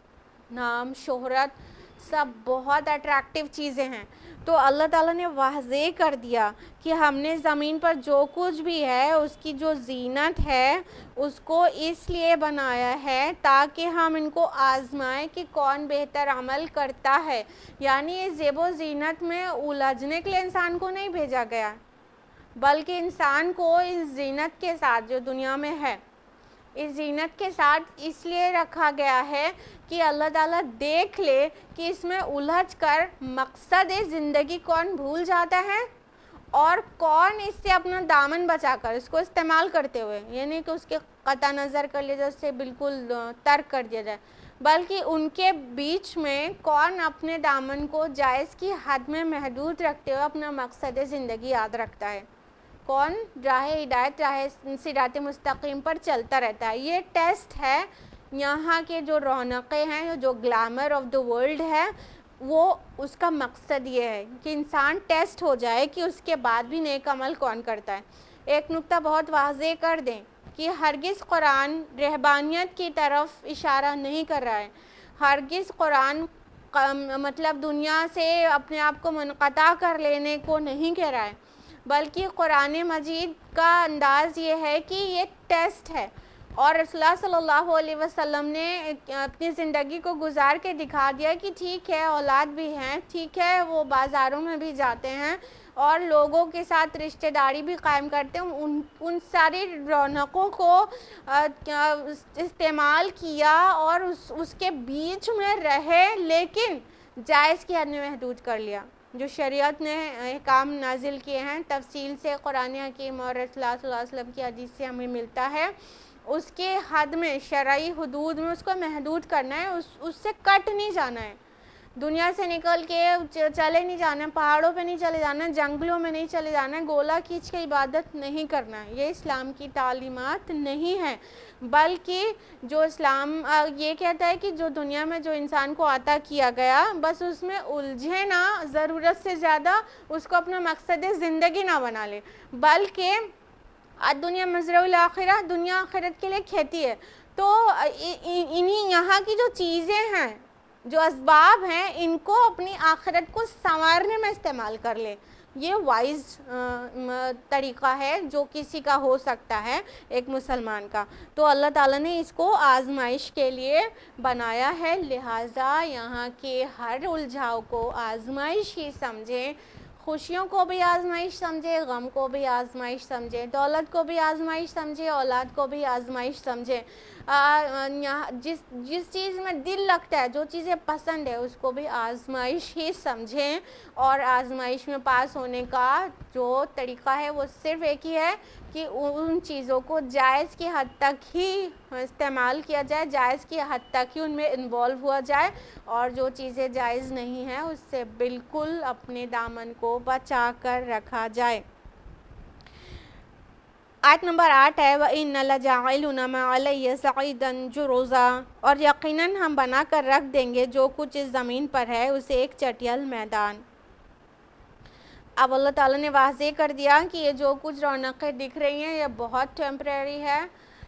نام شہرت سب بہت اٹریکٹیو چیزیں ہیں. تو اللہ تعالیٰ نے واضح کر دیا کہ ہم نے زمین پر جو کچھ بھی ہے اس کی جو زینت ہے اس کو اس لیے بنایا ہے تاکہ ہم ان کو آزمائیں کہ کون بہتر عمل کرتا ہے. یعنی یہ زیب و زینت میں الجھنے کے لیے انسان کو نہیں بھیجا گیا بلکہ انسان کو اس زینت کے ساتھ جو دنیا میں ہے اس زینت کے ساتھ اس لیے رکھا گیا ہے کہ اللہ تعالیٰ دیکھ لے کہ اس میں الجھ کر مقصد زندگی کون بھول جاتا ہے اور کون اس سے اپنا دامن بچا کر اس کو استعمال کرتے ہوئے، یہ نہیں کہ اس کے قطع نظر کر لیا جائے، اس سے بالکل ترک کر دیا جائے، بلکہ ان کے بیچ میں کون اپنے دامن کو جائز کی حد میں محدود رکھتے ہوئے اپنا مقصد زندگی یاد رکھتا ہے، کون راہ ہدایت راہ صراط مستقیم پر چلتا رہتا ہے. یہ ٹیسٹ ہے یہاں کے جو رونقیں ہیں، جو گلیمر آف دا ورلڈ ہے، وہ اس کا مقصد یہ ہے کہ انسان ٹیسٹ ہو جائے کہ اس کے بعد بھی نیک عمل کون کرتا ہے. ایک نقطہ بہت واضح کر دیں کہ ہرگز قرآن رہبانیت کی طرف اشارہ نہیں کر رہا ہے، ہرگز قرآن مطلب دنیا سے اپنے آپ کو منقطع کر لینے کو نہیں کہہ رہا ہے، بلکہ قرآن مجید کا انداز یہ ہے کہ یہ ٹیسٹ ہے. اور رسول اللہ صلی اللہ علیہ وسلم نے اپنی زندگی کو گزار کے دکھا دیا کہ ٹھیک ہے اولاد بھی ہیں، ٹھیک ہے وہ بازاروں میں بھی جاتے ہیں اور لوگوں کے ساتھ رشتہ داری بھی قائم کرتے ہیں، ان ساری رونقوں کو استعمال کیا اور اس کے بیچ میں رہے، لیکن جائز کی حد میں محدود کر لیا. جو شریعت نے احکام نازل کیے ہیں تفصیل سے قرآن حکیم اور رسول اللہ صلی اللہ علیہ وسلم کی حدیث سے ہمیں ملتا ہے، اس کے حد میں شرعی حدود میں اس کو محدود کرنا ہے، اس سے کٹ نہیں جانا ہے، دنیا سے نکل کے چلے نہیں جانا ہے، پہاڑوں پہ نہیں چلے جانا ہے، جنگلوں میں نہیں چلے جانا ہے، گولا کھینچ کے عبادت نہیں کرنا ہے. یہ اسلام کی تعلیمات نہیں ہیں، بلکہ جو اسلام یہ کہتا ہے کہ جو دنیا میں جو انسان کو عطا کیا گیا بس اس میں الجھے نہ، ضرورت سے زیادہ اس کو اپنا مقصد زندگی نہ بنا لے، بلکہ دنیا مزرعہ الاخرہ، دنیا آخرت کے لیے کھیتی ہے. تو انہی یہاں کی جو چیزیں ہیں، جو اسباب ہیں، ان کو اپنی آخرت کو سنوارنے میں استعمال کر لے. یہ وائز طریقہ ہے جو کسی کا ہو سکتا ہے، ایک مسلمان کا. تو اللہ تعالیٰ نے اس کو آزمائش کے لیے بنایا ہے، لہٰذا یہاں کے ہر الجھاؤ کو آزمائش ہی سمجھیں، خوشیوں کو بھی آزمائش سمجھے، غم کو بھی آزمائش سمجھے، دولت کو بھی آزمائش سمجھے، اولاد کو بھی آزمائش سمجھے. جس چیز میں دل لگتا ہے، جو چیزیں پسند ہے، اس کو بھی آزمائش ہی سمجھیں. اور آزمائش میں پاس ہونے کا جو طریقہ ہے وہ صرف ایک ہی ہے کہ ان چیزوں کو جائز کی حد تک ہی استعمال کیا جائے، جائز کی حد تک ہی ان میں انوالو ہوا جائے، اور جو چیزیں جائز نہیں ہیں اس سے بالکل اپنے دامن کو بچا کر رکھا جائے. آیت نمبر 8 ہے وَإِنَّ لَجَاعِلُونَ مَا عَلَيَّ صَعِيدًا جُرُزًا، اور یقیناً ہم بنا کر رکھ دیں گے جو کچھ اس زمین پر ہے اسے ایک چٹیل میدان. اب اللہ تعالیٰ نے واضح کر دیا کہ یہ جو کچھ رونقیں دکھ رہی ہیں یہ بہت ٹیمپریری ہے،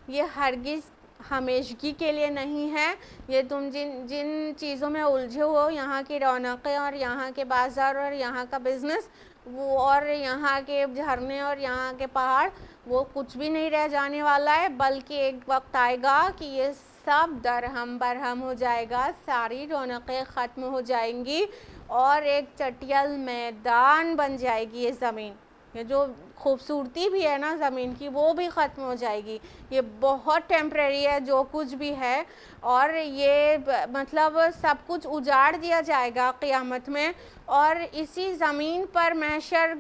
یہ ہرگز ہمیشگی کے لیے نہیں ہے. یہ تم جن چیزوں میں الجھے ہو، یہاں کی رونقیں اور یہاں کے بازار اور یہاں کا بزنس وہ اور یہاں کے جھرنے اور یہاں کے پہاڑ، وہ کچھ بھی نہیں رہ جانے والا ہے، بلکہ ایک وقت آئے گا کہ یہ سب درہم برہم ہو جائے گا، ساری رونقیں ختم ہو جائیں گی اور ایک چٹیل میدان بن جائے گی یہ زمین. یہ جو خوبصورتی بھی ہے نا زمین کی وہ بھی ختم ہو جائے گی. یہ بہت ٹیمپریری ہے جو کچھ بھی ہے، اور یہ مطلب سب کچھ اجاڑ دیا جائے گا قیامت میں، اور اسی زمین پر محشر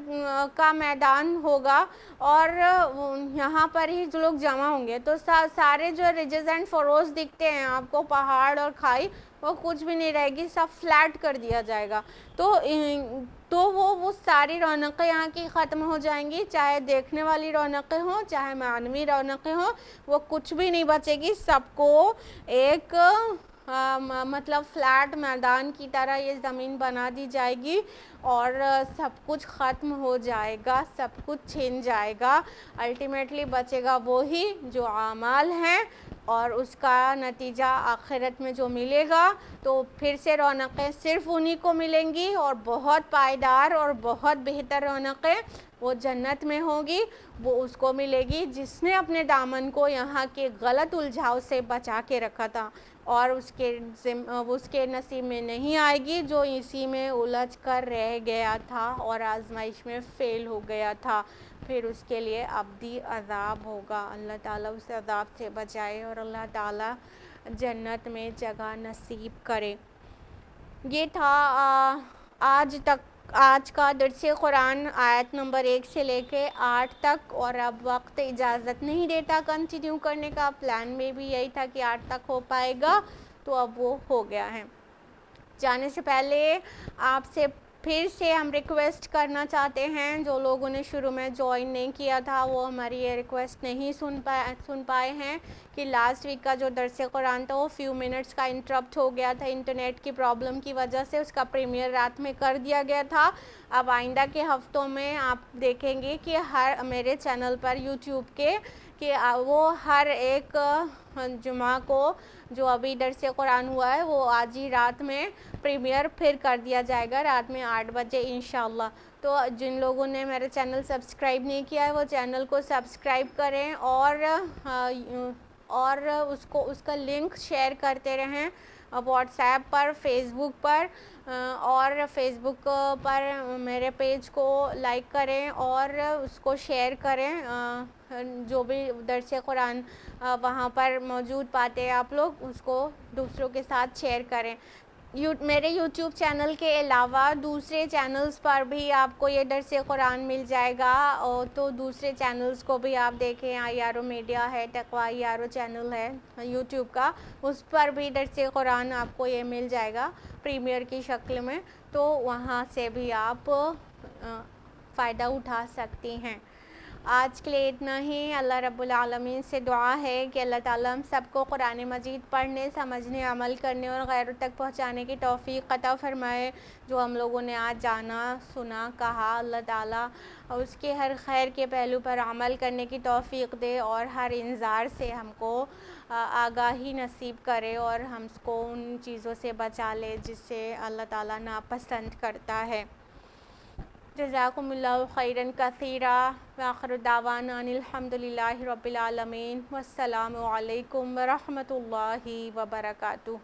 کا میدان ہوگا، اور یہاں پر ہی جو لوگ جمع ہوں گے، تو سارے جو ریجز اینڈ فروز دکھتے ہیں آپ کو، پہاڑ اور کھائی، وہ کچھ بھی نہیں رہے گی، سب فلیٹ کر دیا جائے گا. تو وہ ساری رونقیں یہاں کی ختم ہو جائیں گی، چاہے دیکھنے والی رونقیں ہوں، چاہے معنوی رونقیں ہوں، وہ کچھ بھی نہیں بچے گی. سب کو ایک مطلب فلیٹ میدان کی طرح یہ زمین بنا دی جائے گی، اور سب کچھ ختم ہو جائے گا، سب کچھ چھن جائے گا. الٹیمیٹلی بچے گا وہی جو اعمال ہیں، اور اس کا نتیجہ آخرت میں جو ملے گا، تو پھر سے رونقیں صرف انہی کو ملیں گی، اور بہت پائیدار اور بہت بہتر رونقیں وہ جنت میں ہوگی. وہ اس کو ملے گی جس نے اپنے دامن کو یہاں کے غلط الجھاؤ سے بچا کے رکھا تھا، اور اس کے نصیب میں نہیں آئے گی جو اسی میں الجھ کر رہ گیا تھا اور آزمائش میں فیل ہو گیا تھا. پھر اس کے لیے ابدی عذاب ہوگا. اللہ تعالیٰ اس عذاب سے بچائے، اور اللہ تعالیٰ جنت میں جگہ نصیب کرے. یہ تھا آج کا درس قرآن، آیت نمبر 1 سے لے کے 8 تک. اور اب وقت اجازت نہیں دیتا کنٹینیو کرنے کا، پلان میں بھی یہی تھا کہ 8 تک ہو پائے گا، تو اب وہ ہو گیا ہے. جانے سے پہلے آپ سے پھر سے ہم ریکویسٹ کرنا چاہتے ہیں، جو لوگوں نے شروع میں جوائن نہیں کیا تھا وہ ہماری یہ ریکویسٹ نہیں سن پائے ہیں، کہ لاسٹ ویک کا جو درس قرآن تھا وہ فیو منٹس کا انٹرپٹ ہو گیا تھا انٹرنیٹ کی پرابلم کی وجہ سے، اس کا پریمیئر رات میں کر دیا گیا تھا. اب آئندہ کے ہفتوں میں آپ دیکھیں گے کہ میرے چینل پر یوٹیوب کے کہ وہ ہر ایک جمعہ کو جو ابھی درس قرآن ہوا ہے وہ آج ہی رات میں پریمیئر پھر کر دیا جائے گا، رات میں 8 بجے انشاءاللہ. تو جن لوگوں نے میرا چینل سبسکرائب نہیں کیا ہے وہ چینل کو سبسکرائب کریں، اور اس کا لنک شیئر کرتے رہیں واٹس ایپ پر، فیس بک پر، اور فیس بک پر میرے پیج کو لائک کریں اور اس کو شیئر کریں. جو بھی درس قرآن وہاں پر موجود پاتے ہیں آپ لوگ، اس کو دوسروں کے ساتھ شیئر کریں. میرے یوٹیوب چینل کے علاوہ دوسرے چینلز پر بھی آپ کو یہ درس قرآن مل جائے گا، اور تو دوسرے چینلز کو بھی آپ دیکھیں. IRO میڈیا ہے، تقویٰ IRO چینل ہے یوٹیوب کا، اس پر بھی درس قرآن آپ کو یہ مل جائے گا پریمیئر کی شکل میں، تو وہاں سے بھی آپ فائدہ اٹھا سکتی ہیں. آج کے لیے اتنا ہی. اللہ رب العالمین سے دعا ہے کہ اللہ تعالیٰ ہم سب کو قرآن مجید پڑھنے، سمجھنے، عمل کرنے اور غیروں تک پہنچانے کی توفیق عطا فرمائے. جو ہم لوگوں نے آج جانا، سنا، کہا، اللہ تعالیٰ اس کے ہر خیر کے پہلو پر عمل کرنے کی توفیق دے، اور ہر انذار سے ہم کو آگاہی نصیب کرے، اور ہم کو ان چیزوں سے بچا لے جس سے اللہ تعالیٰ ناپسند کرتا ہے. جزاکم اللہ خیراً کثیرا، وآخر دعوانا ان الحمد للہ رب العالمین، والسلام علیکم ورحمۃ اللہ وبرکاتہ.